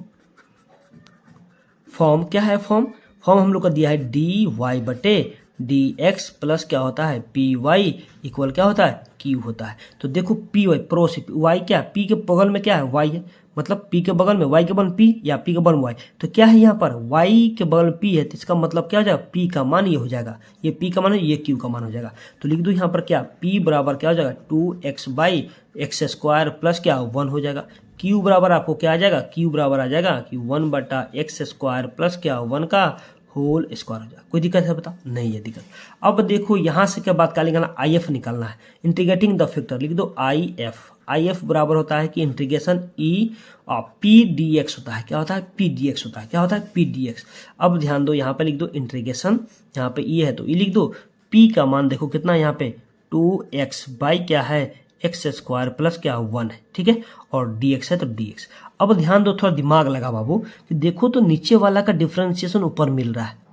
form क्या है, फॉर्म हम लोग का दिया है डी वाई बटे डी एक्स प्लस क्या होता है पी वाई इक्वल क्या होता है क्यू होता है। तो देखो पी वाई प्रोस वाई क्या, पी के बगल में क्या है वाई है, मतलब पी के बगल में वाई के बगल में पी या पी के बगल में वाई। तो क्या है यहाँ पर वाई के बगल में पी है, तो इसका मतलब क्या हो जाएगा, पी का मान ये हो जाएगा, ये पी का मान है, ये क्यू का मान हो जाएगा। तो लिख दो यहाँ पर क्या, पी बराबर क्या हो जाएगा 2x by x square plus क्या 1 हो जाएगा। क्यू बराबर आपको क्या आ जाएगा, क्यू बराबर आ जाएगा कि 1 बटा एक्स स्क्वायर प्लस क्या 1 का होल स्क्वायर हो जाएगा। कोई दिक्कत है बताओ, नहीं है दिक्कत। अब देखो यहाँ से क्या बात क्या निकालना, आई एफ निकालना है, इंटीग्रेटिंग द फैक्टर लिख दो आई एफ। आई एफ बराबर होता है कि integration E P D x होता है, क्या होता है पी डी एक्स होता है, क्या होता है पी डी एक्स। अब ध्यान दो यहाँ पे लिख दो इंटीग्रेशन, यहाँ पे ई है तो ई लिख दो, पी का मान देखो कितना यहाँ पे 2x बाई क्या है एक्स स्क्वायर प्लस क्या 1 है, ठीक है, और dx है तो dx। अब ध्यान दो, थोड़ा दिमाग लगा बाबू कि देखो तो नीचे वाला का डिफरेंशिएशन ऊपर मिल रहा है,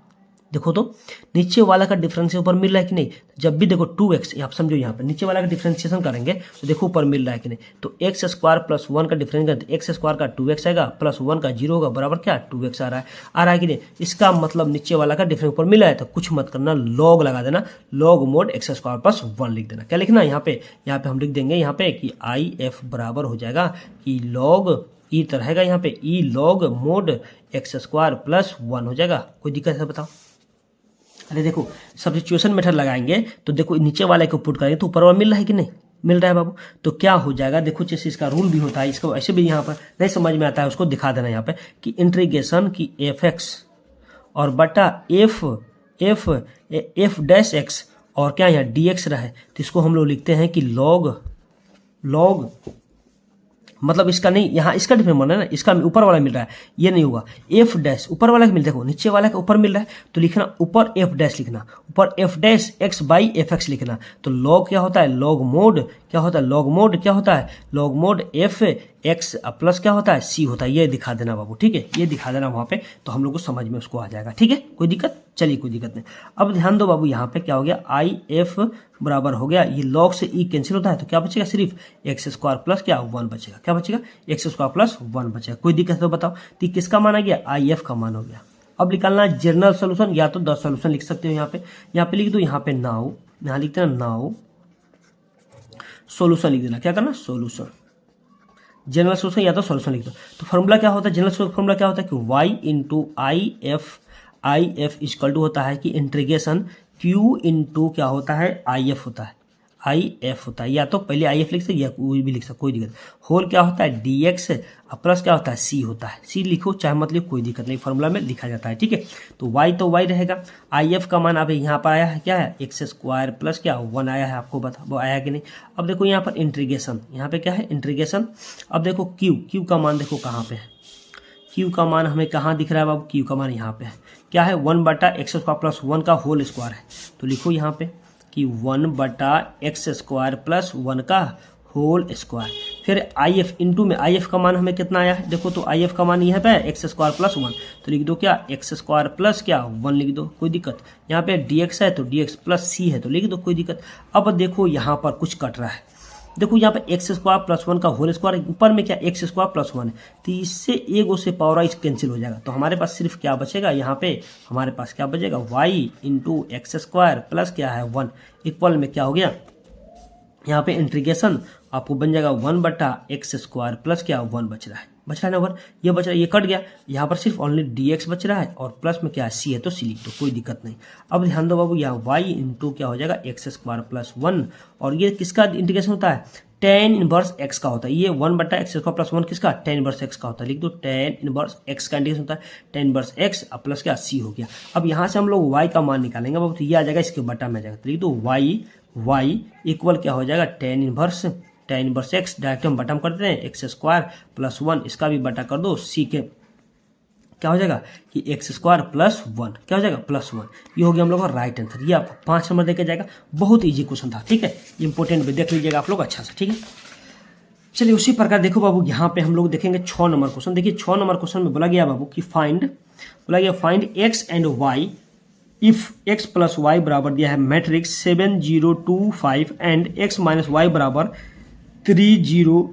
देखो तो नीचे वाला का डिफरेंशिएशन ऊपर मिल रहा है कि नहीं। जब भी देखो 2x, आप समझो यहाँ पे नीचे वाला का डिफरेंशिएशन करेंगे तो देखो ऊपर मिल रहा है कि नहीं। तो एक्स स्क्वायर प्लस 1 का डिफरेंस करते, एक्स स्क्वायर का 2x आएगा प्लस 1 का 0 होगा बराबर क्या 2x आ रहा है कि नहीं। इसका मतलब नीचे वाला का डिफरेंस ऊपर मिला है तो कुछ मत करना, लॉग लगा देना, log mod X square plus 1 लिख देना। क्या लिखना यहाँ पे हम लिख देंगे यहाँ पे कि आई एफ बराबर हो जाएगा कि लॉग ई तो रहेगा यहाँ पे E log mod X square plus 1 हो जाएगा। कोई दिक्कत है बताओ। अरे देखो सब्स्टिट्यूशन मेथड लगाएंगे तो देखो नीचे वाले को पुट करेंगे तो ऊपर वाला मिल रहा है कि नहीं, मिल रहा है बाबू। तो क्या हो जाएगा, देखो जैसे इसका रूल भी होता है, इसको ऐसे भी यहाँ पर नहीं समझ में आता है उसको दिखा देना यहाँ पे कि इंटीग्रेशन की एफ एक्स और बटा एफ डैश एक्स और क्या यहाँ डी एक्स रहा है, तो इसको हम लोग लिखते हैं कि लॉग मतलब इसका नहीं, यहाँ इसका डिफरेंस बन रहा है ना, इसका ऊपर वाला मिल रहा है, ये नहीं होगा एफ डैश ऊपर वाला मिल, देखो नीचे वाला का ऊपर मिल रहा है तो लिखना ऊपर एफ डैश लिखना, ऊपर F dash x by F x लिखना। तो लॉग क्या होता है, लॉग मोड क्या होता है, लॉग मोड क्या होता है, log mode F x plus क्या होता है सी होता है। ये दिखा देना बाबू, ठीक है, ये दिखा देना वहाँ पे, तो हम लोग को समझ में उसको आ जाएगा, ठीक है, कोई दिक्कत, चलिए कोई दिक्कत नहीं। अब ध्यान दो बाबू, यहाँ पे क्या हो गया आई एफ बराबर हो गया, ये लॉग से ई कैंसिल होता है तो क्या बचेगा, सिर्फ एक्स स्क्वायर प्लस क्या 1 बचेगा, क्या बचेगा एक्स स्क्वायर प्लस 1 बचेगा। कोई दिक्कत तो बताओ। तो किसका मान आ गया, आई एफ का मान हो गया। अब निकालना जनरल सोल्यूशन, या तो 10 सोल्यूशन लिख सकते हो यहाँ पे लिख दो, यहाँ पे नाउ, यहाँ लिखते हैं नाउ सोल्यूशन लिख देना। क्या करना, सोल्यूशन, जनरल सोल्यूशन या तो सोल्यूशन लिख दो। तो फॉर्मूला क्या होता है, जनरल सोल्यूशन फॉर्मूला क्या होता है कि y into I F equal to होता है कि इंटीग्रेशन q इंटू क्या होता है आई एफ होता है, आई एफ होता है, या तो पहले आई एफ लिख सकते या कोई भी लिख सकते, कोई दिक्कत। होल क्या होता है डी एक्स प्लस क्या होता है सी होता है, सी लिखो चाहे मत लिखो कोई दिक्कत नहीं, फॉर्मूला में लिखा जाता है, ठीक है। तो y रहेगा, आई एफ का मान अब यहाँ पर आया है क्या है एक्स स्क्वायर प्लस क्या 1 आया है, आपको बता वो आया कि नहीं। अब देखो यहाँ पर इंटीग्रेशन, यहाँ पे क्या है इंटीग्रेशन। अब देखो क्यू का मान देखो कहाँ पे है, क्यू का मान हमें कहाँ दिख रहा है बाबू, क्यू का मान यहाँ पे है, क्या है 1 बटा एक्स स्क्वायर प्लस 1 का होल स्क्वायर है। तो लिखो यहाँ पे कि 1 बटा एक्स स्क्वायर प्लस 1 का होल स्क्वायर। फिर आई एफ इंटू में आई एफ का मान हमें कितना आया है, देखो तो आई एफ का मान यहाँ पे है एक्स स्क्वायर प्लस 1, तो लिख दो क्या एक्स स्क्वायर प्लस क्या 1 लिख दो, कोई दिक्कत। यहाँ पे डी एक्स है तो डी एक्स प्लस सी है तो लिख दो, कोई दिक्कत। अब देखो यहाँ पर कुछ कट रहा है, देखो यहाँ पे एक्स स्क्वायर प्लस 1 का होल स्क्वायर, ऊपर में क्या एक्स स्क्वायर प्लस 1 है, तो इससे एक से पावर आई कैंसिल हो जाएगा। तो हमारे पास सिर्फ क्या बचेगा, यहाँ पे हमारे पास क्या बचेगा y into x square plus क्या है 1 इक्वल में क्या हो गया, यहाँ पे इंटीग्रेशन आपको बन जाएगा 1 बटा एक्स स्क्वायर प्लस क्या 1 बच रहा है ना ऊपर, ये बच रहा है, ये कट गया, यहाँ पर सिर्फ ओनली डी एक्स बच रहा है और प्लस में क्या है सी है तो सी लिख दो, कोई दिक्कत नहीं। अब ध्यान दो बाबू, यहाँ वाई इंटू क्या हो जाएगा एक्स स्क्वायर प्लस 1, और ये किसका इंटीग्रेशन होता है tan इनवर्स x का होता है, ये 1 बटा एक्स स्क्वायर प्लस 1 किसका tan इनवर्स x का होता है, लिख दो tan इनवर्स x का इंटीग्रेशन होता है tan इनवर्स x अब प्लस क्या c हो गया। अब यहाँ से हम लोग y का मान निकालेंगे बाबू, तो ये आ जाएगा इसके बटा में जाएगा, तो लिख दो y इक्वल क्या हो जाएगा tan इनवर्स x, डायरेक्ट हम बटा कर देते हैं एक्स स्क्वायर प्लस 1, इसका भी बटा कर दो c के क्या हो जाएगा कि एक्स स्क्वायर प्लस 1 क्या हो जाएगा +1। ये हो गया हम लोग का राइट आंसर। ये आपको 5 नंबर देके जाएगा। बहुत ईजी क्वेश्चन था, ठीक है, इंपॉर्टेंट भी देख लीजिएगा आप लोग अच्छा से, ठीक है। चलिए उसी प्रकार देखो बाबू यहाँ पे हम लोग देखेंगे 6 नंबर क्वेश्चन। देखिए 6 नंबर क्वेश्चन में बोला गया बाबू कि find x and y if x plus y बराबर दिया है matrix 7 0 2 5 and x minus y बराबर 3 0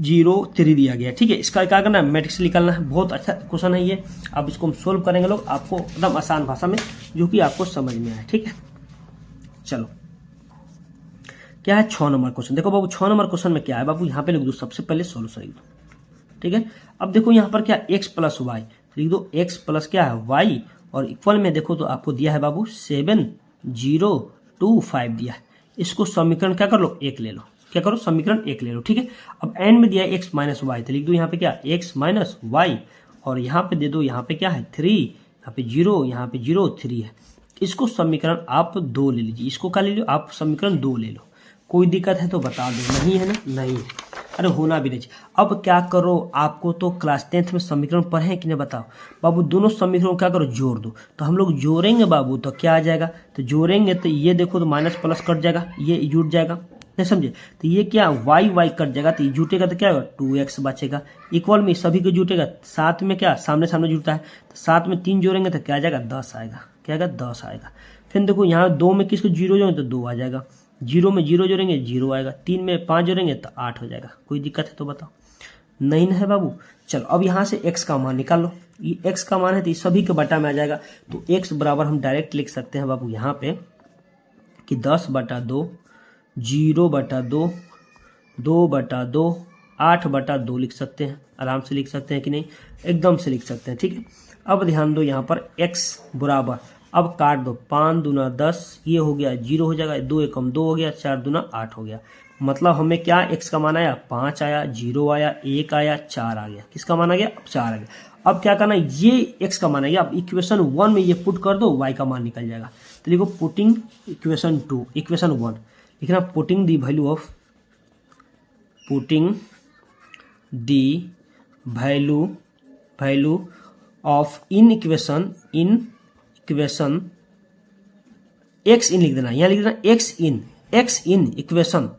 0 3 दिया गया, ठीक है। इसका क्या करना है, मैट्रिक्स निकालना है। बहुत अच्छा क्वेश्चन है ये। अब इसको हम सोल्व करेंगे लोग आपको एकदम आसान भाषा में, जो कि आपको समझ में आए, ठीक है। चलो क्या है 6 नंबर क्वेश्चन। देखो बाबू 6 नंबर क्वेश्चन में क्या है बाबू, यहाँ पे लिख दो सबसे पहले सोल्यूशन लिख दो, ठीक है। अब देखो यहाँ पर क्या एक्स प्लस वाई, लिख दो एक्स प्लस क्या है वाई, और इक्वल में देखो तो आपको दिया है बाबू 7 0 2 5 दिया है। इसको समीकरण क्या कर लो, एक ले लो, क्या करो समीकरण एक ले लो, ठीक है। अब एंड में दिया है एक्स माइनस वाई, तो लिख दो यहाँ पे क्या एक्स माइनस वाई, और यहाँ पे दे दो यहाँ पे क्या है 3, यहाँ पे 0, यहाँ पे 0 3 है। इसको समीकरण आप 2 ले लीजिए। इसको क्या ले लो आप, समीकरण 2 ले लो। कोई दिक्कत है तो बता दो, नहीं है ना, नहीं है, अरे होना भी नहीं चाहिए। अब क्या करो, आपको तो क्लास 10th में समीकरण पढ़े हैं कि नहीं बताओ बाबू। दोनों समीकरण क्या करो, जोड़ दो। तो हम लोग जोड़ेंगे बाबू तो क्या आ जाएगा, तो जोड़ेंगे तो ये देखो तो माइनस प्लस कट जाएगा, ये जुट जाएगा, नहीं समझे। तो ये क्या वाई वाई कट जाएगा, तो ये जुटेगा तो क्या होगा 2x बचेगा। इक्वल में सभी को जुटेगा, साथ में क्या सामने सामने जुटता है, तो साथ में 3 जोड़ेंगे तो क्या आ जाएगा 10 आएगा, क्या आएगा 10 आएगा। फिर देखो यहाँ 2 में किसको 0 जोड़ेंगे तो 2 आ जाएगा, 0 में 0 जोड़ेंगे 0 आएगा, 3 में 5 जोड़ेंगे तो 8 हो जाएगा। कोई दिक्कत है तो बताओ, नहीं है बाबू। चलो अब यहाँ से x का मान निकाल लो। ये x का मान है तो ये सभी के बटा में आ जाएगा। तो x बराबर हम डायरेक्ट लिख सकते हैं बाबू यहाँ पे कि 10/2 0/2 2/2 8/2 लिख सकते हैं। आराम से लिख सकते हैं कि नहीं, एकदम से लिख सकते हैं, ठीक है। अब ध्यान दो यहाँ पर x बराबर, अब काट दो 5 दूना 10, ये हो गया 0 हो जाएगा, 2 एकम 2 हो गया, 4 दूना 8 हो गया। मतलब हमें क्या x का मान आया 5 आया, 0 आया, 1 आया, 4 आ गया। किसका मान आ गया, 4 आ गया। अब क्या करना है, ये x का मान आ गया। अब इक्वेशन 1 में ये पुट कर दो, y का मान निकल जाएगा। तो देखो पुटिंग इक्वेशन 1 लिखना, putting the value of in equation x इन लिख देना, यहाँ लिख देना x इन इक्वेशन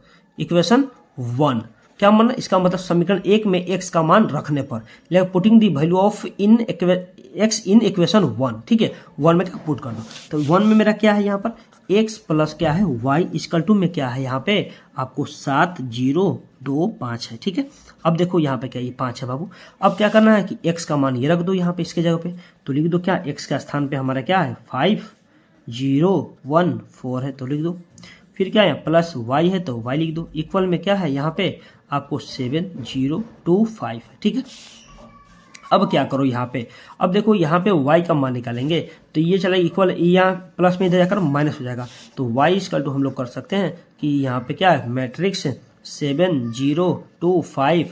1। क्या मानना, इसका मतलब समीकरण 1 में x का मान रखने पर, लेकिन putting the value of x in equation 1, ठीक है। 1 में क्या पुट कर दो, तो 1 में मेरा क्या है यहाँ पर x प्लस क्या है y इक्वल टू में क्या है यहाँ पे आपको 7 0 2 5 है, ठीक है। अब देखो यहाँ पे क्या ये 5 है बाबू। अब क्या करना है कि x का मान ये रख दो यहाँ पे इसके जगह पे, तो लिख दो क्या x का स्थान पे हमारा क्या है 5 0 1 4 है, तो लिख दो। फिर क्या है प्लस y है तो y लिख दो। इक्वल में क्या है यहाँ पे आपको 7 0 2 5 है, ठीक है। अब क्या करो यहाँ पे, अब देखो यहाँ पे y का मान निकालेंगे, तो ये चला इक्वल, यहाँ प्लस में इधर जाकर माइनस हो जाएगा, तो y इक्वल टू हम लोग कर सकते हैं कि यहाँ पे क्या है मैट्रिक्स 7 0 2 5,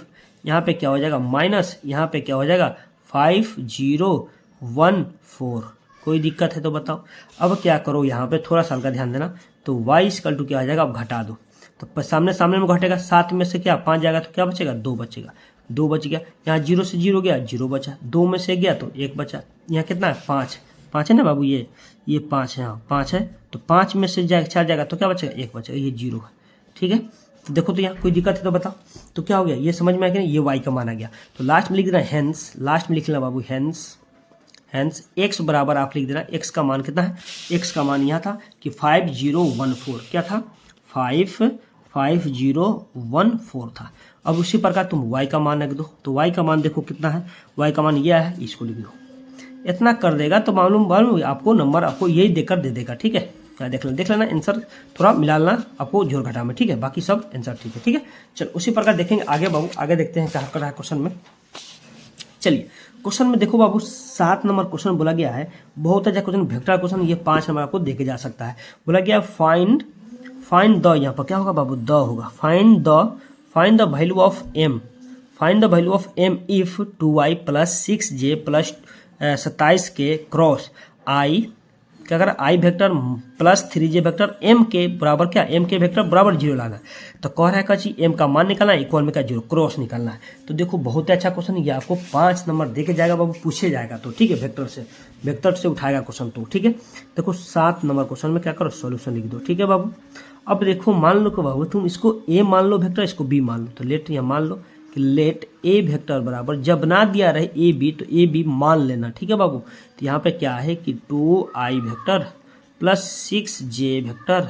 यहाँ पे क्या हो जाएगा माइनस, यहाँ पे क्या हो जाएगा 5 0 1 4। कोई दिक्कत है तो बताओ। अब क्या करो यहाँ पे थोड़ा सा हल्का ध्यान देना, तो y इक्वल टू क्या हो जाएगा, अब घटा दो, तो सामने में घटेगा, 7 में से क्या 5 जाएगा तो क्या बचेगा 2 बचेगा, 2 बच गया। यहाँ 0 से 0 गया 0 बचा, 2 में से गया तो 1 बचा। यहाँ कितना है 5 है ना बाबू, ये 5 है, हाँ 5 है, तो 5 में से 4 जाएगा तो क्या बचेगा 1 बचेगा, ये 0 है, ठीक है। तो देखो तो यहाँ कोई दिक्कत है तो बताओ। तो क्या हो गया, ये समझ में आ गया, ये y का मान आ गया। तो लास्ट में लिख देना हेंस, लास्ट में लिख लेना बाबू हेंस x बराबर आप लिख देना, x का मान कितना है, x का मान यहाँ था कि 5014, क्या था 5014 था। अब उसी प्रकार तुम y का मान रख दो, तो y का मान देखो कितना है, y का मान यह है, इसको लिख दो। इतना कर देगा तो मालूम आपको नंबर आपको यही देकर दे देगा, ठीक है। देख लेना आंसर थोड़ा मिला लेना आपको जोड़ घटा में, ठीक है, बाकी सब आंसर ठीक है, ठीक है। चलो उसी प्रकार देखेंगे आगे बाबू, आगे देखते हैं क्या कर रहा है क्वेश्चन में। चलिए क्वेश्चन में देखो बाबू 7 नंबर क्वेश्चन बोला गया है, बहुत अच्छा क्वेश्चन, वेक्टर क्वेश्चन, ये 5 नंबर आपको देके जा सकता है। बोला गया फाइंड द, यहाँ पर क्या होगा बाबू द होगा, find the value of m if 2y + 6j + 27 के क्रॉस i क्या करा, I vector plus 3j vector M के बराबर क्या, एम के वेक्टर बराबर 0 लाना है। तो कह रहा है कची एम का मान निकालना है, इक्वल में क्या 0 क्रॉस निकालना है। तो देखो बहुत अच्छा क्वेश्चन, ये आपको 5 नंबर दे के जाएगा बाबू, पूछे जाएगा तो ठीक है, वेक्टर से उठाएगा क्वेश्चन तो ठीक है। देखो 7 नंबर क्वेश्चन में क्या करो, सॉल्यूशन लिख दो, ठीक है बाबू। अब देखो मान लो कि बाबू तुम इसको ए मान लो वेक्टर, इसको बी मान लो। तो लेट यहाँ मान लो कि लेट ए वेक्टर बराबर, जब ना दिया रहे ए बी तो ए बी मान लेना, ठीक है बाबू। तो यहाँ पे क्या है कि 2i vector plus 6j vector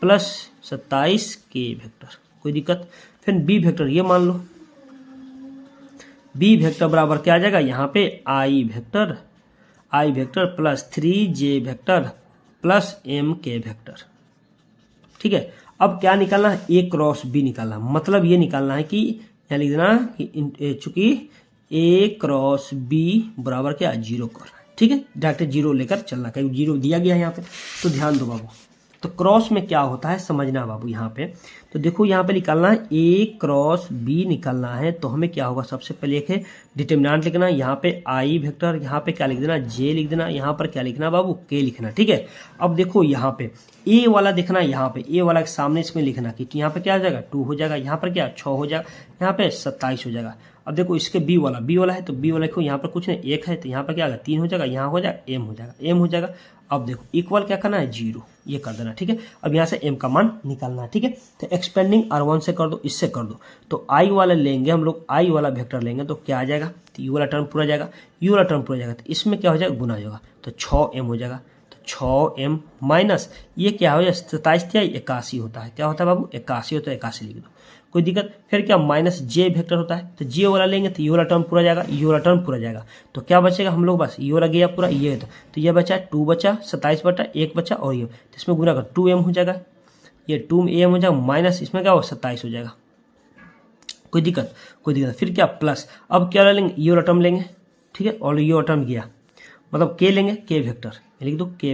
plus 27k vector, कोई दिक्कत। फिर बी वेक्टर ये मान लो, बी वेक्टर बराबर क्या आ जाएगा यहाँ पे I vector plus 3j vector plus m k vector, ठीक है। अब क्या निकालना है, ए क्रॉस बी निकालना, मतलब ये निकालना है कि यहाँ लिख देना कि चूंकि ए क्रॉस बी बराबर क्या 0 करना है, ठीक है। डायरेक्ट 0 लेकर चलना, कहीं 0 दिया गया है यहाँ पे, तो ध्यान दो बाबू। तो क्रॉस में क्या होता है समझना बाबू यहाँ पे। तो देखो यहाँ पे निकालना है ए क्रॉस बी निकालना है, तो हमें क्या होगा, सबसे पहले एक है डिटर्मिनेंट लिखना, यहाँ पे आई वेक्टर, यहाँ पे क्या लिख देना जे लिख देना, यहाँ पर क्या लिखना बाबू के लिखना, ठीक है। अब देखो यहाँ पे ए वाला देखना, यहाँ पे ए वाला के सामने इसमें लिखना कि यहाँ पे क्या हो जाएगा 2 हो जाएगा, यहाँ पर क्या 6 हो जाएगा, यहाँ पे 27 हो जाएगा। अब देखो इसके बी वाला है, तो बी वाला देखो यहाँ पर कुछ नहीं 1 है, तो यहाँ पर क्या होगा 3 हो जाएगा, यहाँ हो जाएगा एम हो जाएगा। अब देखो इक्वल क्या करना है 0, ये कर देना, ठीक है। अब यहाँ से m का मान निकालना है, ठीक है। तो एक्सपेंडिंग r1 से कर दो, इससे कर दो, तो i वाला लेंगे हम लोग, i वाला वेक्टर लेंगे तो क्या आ जाएगा, तो u वाला टर्म पूरा जाएगा, तो इसमें क्या हो जाएगा गुना हो जाएगा, तो 6m हो जाएगा। तो 6m माइनस ये क्या हो जाएगा 27 या 81 होता है, क्या होता है बाबू 81 होता है, 81 लिख दो, कोई दिक्कत। फिर क्या माइनस जे वेक्टर होता है, तो जे वाला लेंगे तो ये वाला टर्म पूरा जाएगा, ये वाला टर्म पूरा जाएगा, तो क्या बचेगा हम लोग बस ये वाला गया पूरा, ये तो ये बचा 2 बचा 27 बटा 1 बचा, और ये तो इसमें गुना कर 2m हो जाएगा, ये 2m हो जाएगा, माइनस इसमें क्या होगा 27 हो जाएगा, कोई दिक्कत। फिर क्या प्लस, अब क्या लेंगे ये वाला टर्म लेंगे, ठीक है, और ये वाला टर्म गया, मतलब के लेंगे के वेक्टर, लिख दो के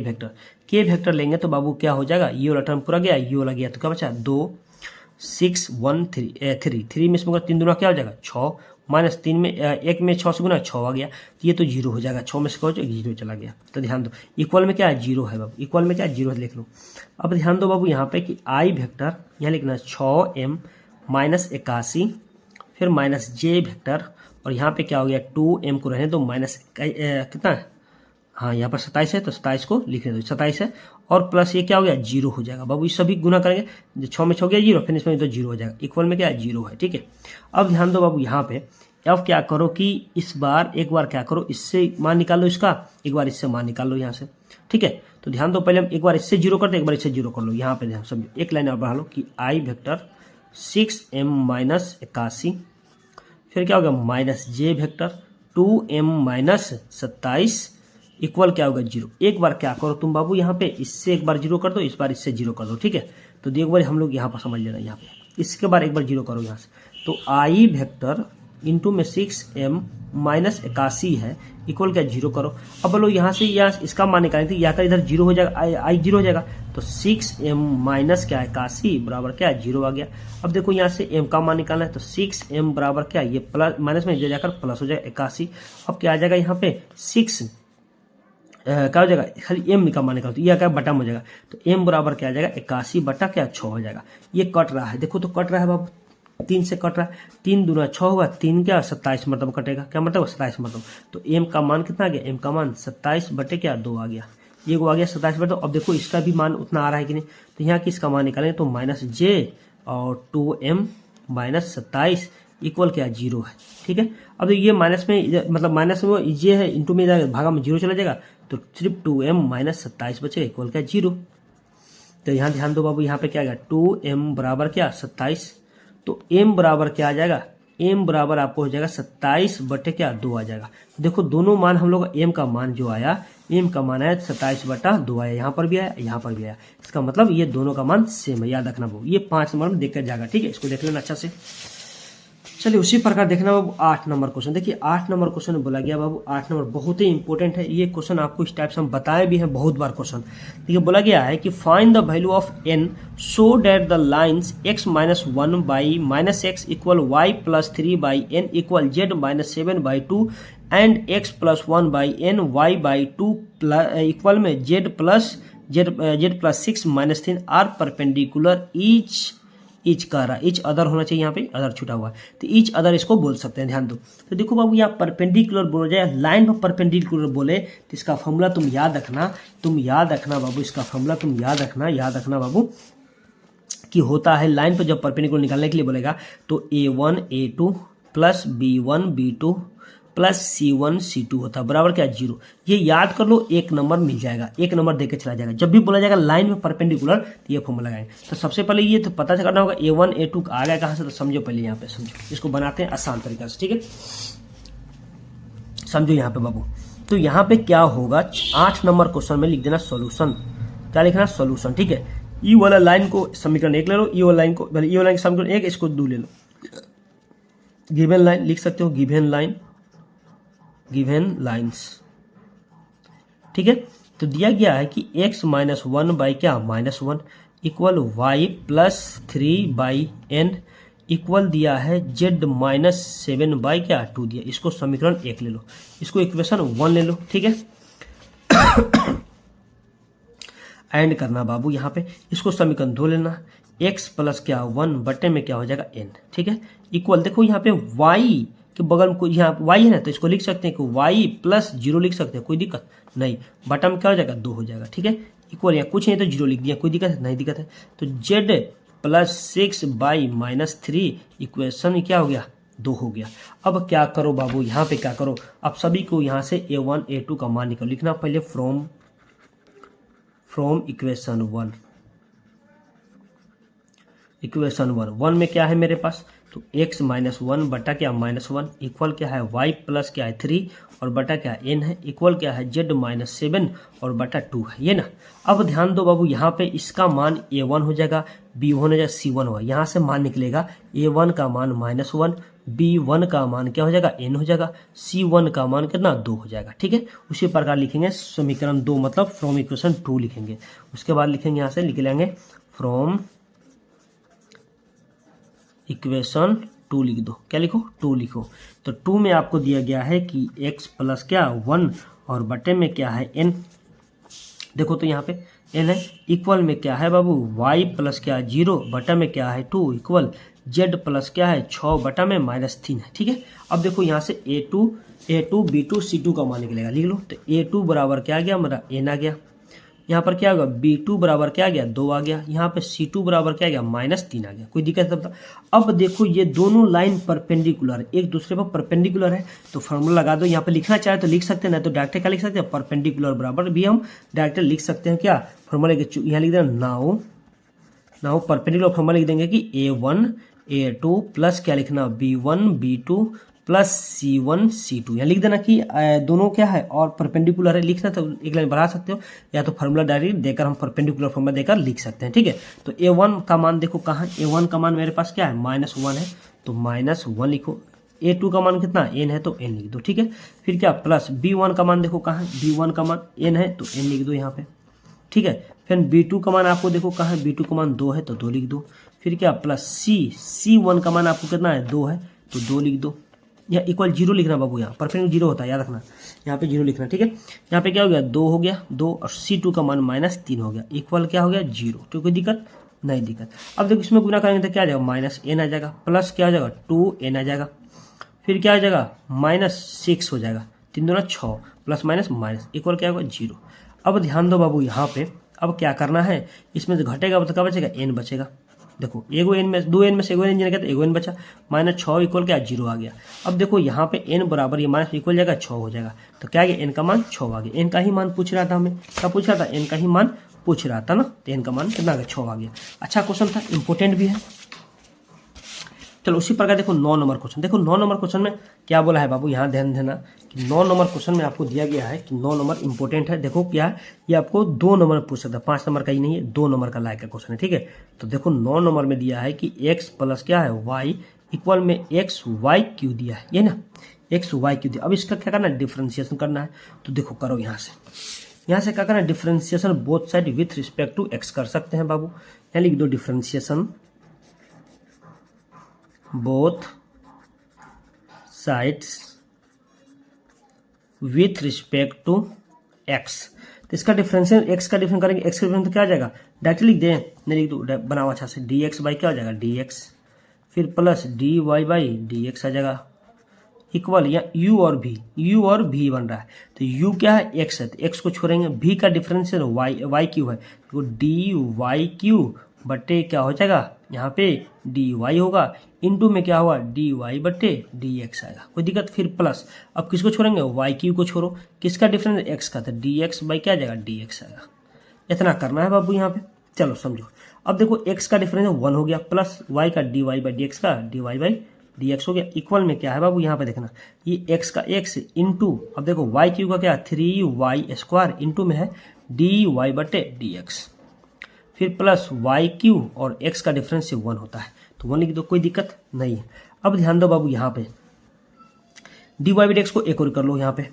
वेक्टर लेंगे तो बाबू क्या हो जाएगा, ये वाला टर्म पूरा गया, ये वाला गया, तो क्या बचा 2 6 1 3 में इसमें 3 दूना क्या हो जाएगा 6, माइनस 3 में 1 में 6 से गुना 6 आ गया, तो ये तो 0 हो जाएगा, 6 में से 0 चला गया। तो ध्यान दो इक्वल में क्या है 0 है बाबू, इक्वल में क्या है 0 है, लिख लो। अब ध्यान दो बाबू यहाँ पे कि आई वेक्टर यहाँ लिखना 6m माइनस 81, फिर माइनस जे वेक्टर, और यहाँ पे क्या हो गया 2m को रहने दो, माइनस कितना है, हाँ यहाँ पर 27 है तो 27 को लिखने दो, 27 है, और प्लस ये क्या हो गया 0 हो जाएगा बाबू, ये सभी गुना करेंगे, जो 6 में 6 हो गया 0, फिर इसमें तो 0 हो जाएगा, इक्वल में क्या है 0 है, ठीक है। अब ध्यान दो बाबू यहाँ पे, अब क्या करो कि इस बार एक बार क्या करो, इससे मान निकाल लो इसका, एक बार इससे मान निकाल लो यहाँ से, ठीक है। तो ध्यान दो पहले हम एक बार इससे 0 करते, एक बार इससे 0 कर लो, यहाँ पे ध्यान समझो, एक लाइन और बढ़ा लो कि आई वेक्टर 6m माइनस 81, फिर क्या होगा माइनस जे वेक्टर 2m माइनस 27 इक्वल क्या होगा 0। एक बार क्या करो तुम बाबू यहाँ पे, इससे एक बार 0 कर दो, इस बार इससे 0 कर दो, ठीक है। तो एक बार हम लोग यहाँ पर समझ लेना, यहाँ पे इसके बाद एक बार 0 करो यहाँ से, तो आई वेक्टर इंटू में 6m माइनस 81 है, इक्वल क्या 0 करो। अब बोलो यहाँ से यहाँ इसका मान निकालेंगे, यहाँ का इधर 0 हो जाएगा, आई 0 हो जाएगा, तो 6m माइनस क्या 81 बराबर क्या 0 आ गया। अब देखो यहाँ से m का मान निकालना है, तो 6m बराबर क्या, ये प्लस माइनस में जाकर प्लस हो जाएगा 81। अब क्या आ जाएगा यहाँ पे 6 क्या हो जाएगा, खाली m का मान निकालो, तो ये क्या बटा में हो जाएगा, तो m बराबर क्या आ जाएगा 81 बटा क्या 6 हो जाएगा। ये कट रहा है, देखो तो कट रहा है बाबू, 3 से कट रहा है, 3 दूना 6 होगा, 3 क्या 27 मतलब कटेगा, क्या मतलब 27 मतलब, तो m का मान कितना आ गया, m का मान 27 बटे क्या 2 आ गया, ये आ गया 27 बटे। अब देखो इसका भी मान उतना आ रहा है कि नहीं, तो यहाँ किसका मान निकालेंगे, तो माइनस जे और 2m माइनस 27 इक्वल क्या 0 है, ठीक है। अब ये माइनस में मतलब माइनस में ये है, इंटू में भागा में 0 चला जाएगा, तो सिर्फ 2m माइनस 27 बचेगा, इक्वल क्या 0। तो यहाँ ध्यान दो बाबू, यहाँ पे क्या आएगा 2m बराबर क्या 27, तो m बराबर क्या आ जाएगा, m बराबर आपको हो जाएगा 27 बटे क्या 2 आ जाएगा। देखो दोनों मान हम लोग m का मान जो आया, m का मान आया 27 बटा 2 आया, यहाँ पर भी आया यहाँ पर भी आया, इसका मतलब ये दोनों का मान सेम है, याद रखना बाबू। ये 5 नंबर में देख कर जाएगा, ठीक है, इसको देख लेना अच्छा से। चलिए उसी प्रकार देखना बाबू 8 नंबर क्वेश्चन। देखिए 8 नंबर क्वेश्चन में बोला गया बाबू, 8 नंबर बहुत ही इंपॉर्टेंट है ये क्वेश्चन, आपको इस टाइप से हम बताए भी हैं बहुत बार क्वेश्चन। देखिए बोला गया है कि find the value of n so that the lines x minus 1 by minus X equal Y plus 3 by N equal Z minus 7 by 2 and x plus 1 by N Y by 2 equal में Z plus 6 minus 3 are perpendicular each कह रहा है, ईच अदर होना चाहिए, यहाँ पे अदर छूटा हुआ है तो ईच अदर इसको बोल सकते हैं, ध्यान दो। तो देखो बाबू यहाँ परपेंडिकुलर बोला जाए, लाइन पर परपेंडिकुलर बोले तो इसका फॉर्मूला तुम याद रखना बाबू, इसका फॉर्मूला तुम याद रखना बाबू कि होता है लाइन पर जब परपेंडिकुलर निकालने के लिए बोलेगा तो a1 a2 plus b1 b2 plus c1 c2 होता है बराबर क्या 0। ये याद कर लो, एक नंबर मिल जाएगा, एक नंबर देके चला जाएगा। जब भी बोला जाएगा लाइन में परपेंडिकुलर तो ये फॉर्मूला लगाएंगे। तो सबसे पहले ये तो पता करना होगा a1 a2 आ गया कहाँ से, तो समझो पहले यहाँ पे समझो, इसको बनाते हैं आसान तरीका से, ठीक है। समझो यहाँ पे बाबू, तो यहाँ पे क्या होगा 8 नंबर क्वेश्चन में लिख देना सोल्यूशन, क्या लिखना सोल्यूशन, ठीक है। ई वाला लाइन को समीकरण 1 ले लो, ई वाला लाइन को ई वाला समीकरण 1 इसको 2 ले लो। गिवन लाइन लिख सकते हो, गिवन लाइन्स, ठीक है। तो दिया गया है कि x माइनस 1 बाई क्या minus 1 equal Y plus 3 by N equal दिया है z माइनस 7 बाई क्या 2 दिया। इसको समीकरण 1 ले लो, इसको इक्वेशन 1 ले लो, ठीक है। एंड करना बाबू यहाँ पे, इसको समीकरण 2 लेना, x प्लस क्या 1 बटे में क्या हो जाएगा n, ठीक है। इक्वल देखो यहाँ पे y के बगल में कोई यहाँ y है ना, तो इसको लिख सकते हैं कि y प्लस 0 लिख सकते हैं, कोई दिक्कत नहीं। बटा में क्या हो जाएगा 2 हो जाएगा, ठीक है। इक्वल यहाँ कुछ नहीं तो 0 लिख दिया, कोई दिक्कत है नहीं, दिक्कत है। तो z plus 6 by minus 3 equation क्या हो गया 2 हो गया। अब क्या करो बाबू, यहाँ पे क्या करो, अब सभी को यहाँ से a1 a2 का मान निकालो। लिखना पहले फ्रॉम इक्वेशन 1, इक्वेशन 1 में क्या है मेरे पास, तो x माइनस 1 बटा क्या माइनस 1 इक्वल क्या है y प्लस क्या है 3 और बटा क्या है n है इक्वल क्या है z माइनस 7 और बटा 2 है ये ना। अब ध्यान दो बाबू, यहाँ पे इसका मान a1 हो जाएगा, b1 हो जाएगा, c1 होगा। यहाँ से मान निकलेगा a1 का मान माइनस 1, b1 का मान क्या हो जाएगा n हो जाएगा, c1 का मान कितना 2 हो जाएगा, ठीक है। उसी प्रकार लिखेंगे समीकरण 2 मतलब फ्रॉम इक्वेशन 2 लिखेंगे। उसके बाद लिखेंगे यहाँ से लिख लेंगे फ्रॉम इक्वेशन 2 लिख दो, क्या लिखो 2 लिखो। तो 2 में आपको दिया गया है कि x प्लस क्या 1 और बटे में क्या है n, देखो तो यहाँ पे n है इक्वल में क्या है बाबू y प्लस क्या 0 बटा में क्या है 2 इक्वल z प्लस क्या है 6 बटा में माइनस 3 है, ठीक है। अब देखो यहाँ से a2 b2 c2 का मान निकलेगा, लिख लो। तो a2 बराबर क्या आ गया हमारा n आ गया, यहाँ पर क्या होगा b2 बराबर क्या आ गया 2 आ गया, यहाँ पे c2 बराबर क्या आ गया माइनस 3 आ गया, कोई दिक्कत नहीं। अब देखो ये दोनों लाइन परपेंडिकुलर एक दूसरे पर परपेंडिकुलर है, तो फॉर्मूला लगा दो। यहाँ पे लिखना चाहे तो लिख सकते हैं, ना तो डायरेक्ट क्या लिख सकते हैं परपेंडिकुलर बराबर भी हम डायरेक्ट लिख सकते हैं, क्या फॉर्मूला यहाँ लिख देना नाउ परपेंडिकुलर फॉर्मूला लिख देंगे कि a1 a2 प्लस क्या लिखना b1 b2 plus c1 c2, यहाँ लिख देना कि दोनों क्या है और परपेंडिकुलर है। लिखना तो एक लाइन बढ़ा सकते हो या तो फार्मूला डायरेक्ट देकर हम परपेंडिकुलर फॉर्मूला देकर लिख सकते हैं, ठीक है। तो a1 का मान देखो कहाँ, a1 का मान मेरे पास क्या है माइनस 1 है, तो माइनस 1 लिखो। a2 का मान कितना n है तो n लिख दो, ठीक है। फिर क्या प्लस b1 का मान देखो कहाँ, b1 का मान n है तो n लिख दो यहाँ पे, ठीक है। फिर b2 का मान आपको देखो कहाँ है, b2 का मान 2 है तो 2 लिख दो। फिर क्या प्लस c1 का मान आपको कितना है 2 है तो 2 लिख दो। यहाँ इक्वल 0 लिखना बाबू, यहाँ परफेक्ट 0 होता है याद रखना, यहाँ पे 0 लिखना, ठीक है। यहाँ पे क्या हो गया 2 हो गया 2 और c2 का मान माइनस 3 हो गया इक्वल क्या हो गया 0, तो कोई दिक्कत नहीं दिक्कत। अब देखो इसमें गुना करेंगे तो क्या आ जाएगा माइनस n आ जाएगा प्लस क्या आ जाएगा 2n आ जाएगा, फिर क्या आ जाएगा माइनस 6 हो जाएगा, 3 दूना 6 प्लस माइनस माइनस इक्वल क्या होगा 0। अब ध्यान दो बाबू यहाँ पे, अब क्या करना है, इसमें से घटेगा तो क्या बचेगा n बचेगा। देखो एगो n में 2n में से एगो n निकल गया तो एगो n बचा, माइनस 6 इक्वल क्या 0 आ गया। अब देखो यहाँ पे n बराबर ये माइनस इक्वल जाएगा 6 हो जाएगा, तो क्या आ गया n का मान 6 आ गया। n का ही मान पूछ रहा था हमें, क्या पूछ रहा था n का ही मान पूछ रहा था ना, तो n का मान कितना आ गया 6 आ गया। अच्छा क्वेश्चन था, इंपोर्टेंट भी है। चलो उसी प्रकार देखो 9 नंबर क्वेश्चन, देखो 9 नंबर क्वेश्चन में क्या बोला है बाबू, यहाँ ध्यान देना कि 9 नंबर क्वेश्चन में आपको दिया गया है कि 9 नंबर इंपॉर्टेंट है। देखो क्या है, ये आपको 2 नंबर पूछ सकता है, 5 नंबर का ही नहीं है, 2 नंबर का लायक का क्वेश्चन है, ठीक है। तो देखो 9 नंबर में दिया है कि x प्लस क्या है y इक्वल में एक्स वाई क्यू दिया है, ये ना एक्स वाई क्यू दिया। अब इसका क्या करना है, डिफ्रेंशिएशन करना है। तो देखो करो, यहाँ से क्या करना है, differentiation both side with respect to x कर सकते हैं बाबू। यहाँ लिख दो differentiation both sides with respect to x. तो इसका डिफरेंशियल एक्स का डिफरेंस करेंगे, एक्स का डिफरेंस तो क्या आ जाएगा, डायरेक्टली लिख दें, नहीं लिख दो, बनाओ अच्छा से, डी एक्स बाई क्या हो जाएगा डी एक्स, फिर plus D Y by D X आ जाएगा, इक्वल या यू और भी बन रहा है। तो यू क्या है, एक्स है, तो एक्स को छोड़ेंगे, भी का डिफरेंशियल वाई क्यू है, तो डी वाई क्यू बटे क्या हो जाएगा, यहाँ पे डी वाई होगा, इनटू में क्या होगा डी वाई बटे डी एक्स आएगा, कोई दिक्कत। फिर प्लस, अब किसको छोड़ेंगे, वाई क्यू को छोड़ो, किसका डिफरेंस, एक्स का, तो डी एक्स बाई क्या आ जाएगा डी एक्स आएगा। इतना करना है बाबू यहाँ पे, चलो समझो। अब देखो एक्स का डिफरेंस 1 हो गया, प्लस वाई का D Y by D X का D Y by D X हो गया, इक्वल में क्या है बाबू, यहाँ पे देखना, ये एक्स का एक्स इंटू, अब देखो वाई क्यू का क्या 3y² इंटू में है डी वाई बटे डी एक्स, फिर प्लस वाई क्यू और एक्स का डिफरेंस 1 होता है, तो 1 लिख दो, कोई दिक्कत नहीं है। अब ध्यान दो बाबू, यहाँ पे डी वाई बटे एक्स को एक और कर लो यहाँ पे,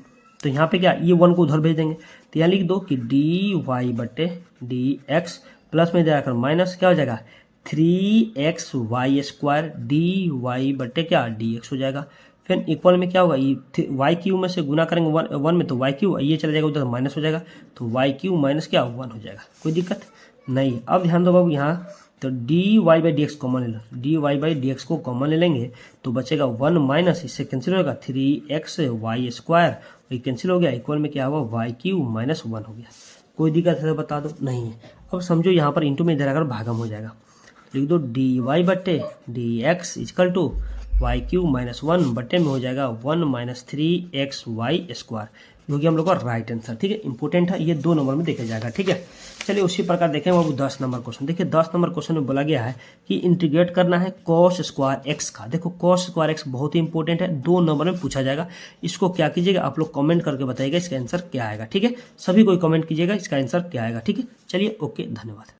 तो यहाँ पे क्या, ये 1 को उधर भेज देंगे, तो यहाँ लिख दो कि डी वाई बटे डी एक्स प्लस में जाकर माइनस क्या हो जाएगा 3xy² डी वाई बटे क्या डी एक्स हो जाएगा। फिर इक्वल में क्या होगा, ये वाई क्यू में से गुना करेंगे 1 में, तो वाई क्यू ये चला जाएगा उधर, माइनस हो जाएगा, तो वाई क्यू माइनस क्या 1 हो जाएगा, कोई दिक्कत नहीं है। अब ध्यान दो बाबू यहाँ, तो D Y by D X common ले लो, D Y by D X को कॉमन ले लेंगे तो बचेगा 1 माइनस, इससे कैंसिल होगा 3xy², ये कैंसिल हो गया, इक्वल में क्या हुआ वाई क्यू माइनस 1 हो गया, कोई दिक्कत है तो बता दो, नहीं है। अब समझो यहाँ पर इंटू में इधर आकर भागम हो जाएगा, लिख दो डी वाई बटे d x equal to y q minus 1 बटे में हो जाएगा 1 माइनस 3xy², जो कि हम लोग का राइट आंसर, ठीक है, इंपॉर्टेंट है, ये 2 नंबर में देखा जाएगा, ठीक है। चलिए उसी प्रकार देखें बाबू 10 नंबर क्वेश्चन। देखिए 10 नंबर क्वेश्चन में बोला गया है कि इंटीग्रेट करना है cos² x का। देखो cos² x बहुत ही इंपॉर्टेंट है, 2 नंबर में पूछा जाएगा। इसको क्या कीजिएगा, आप लोग कमेंट करके बताइएगा इसका आंसर क्या आएगा, ठीक है। सभी कोई कमेंट कीजिएगा इसका आंसर क्या आएगा, ठीक है। चलिए ओके, धन्यवाद।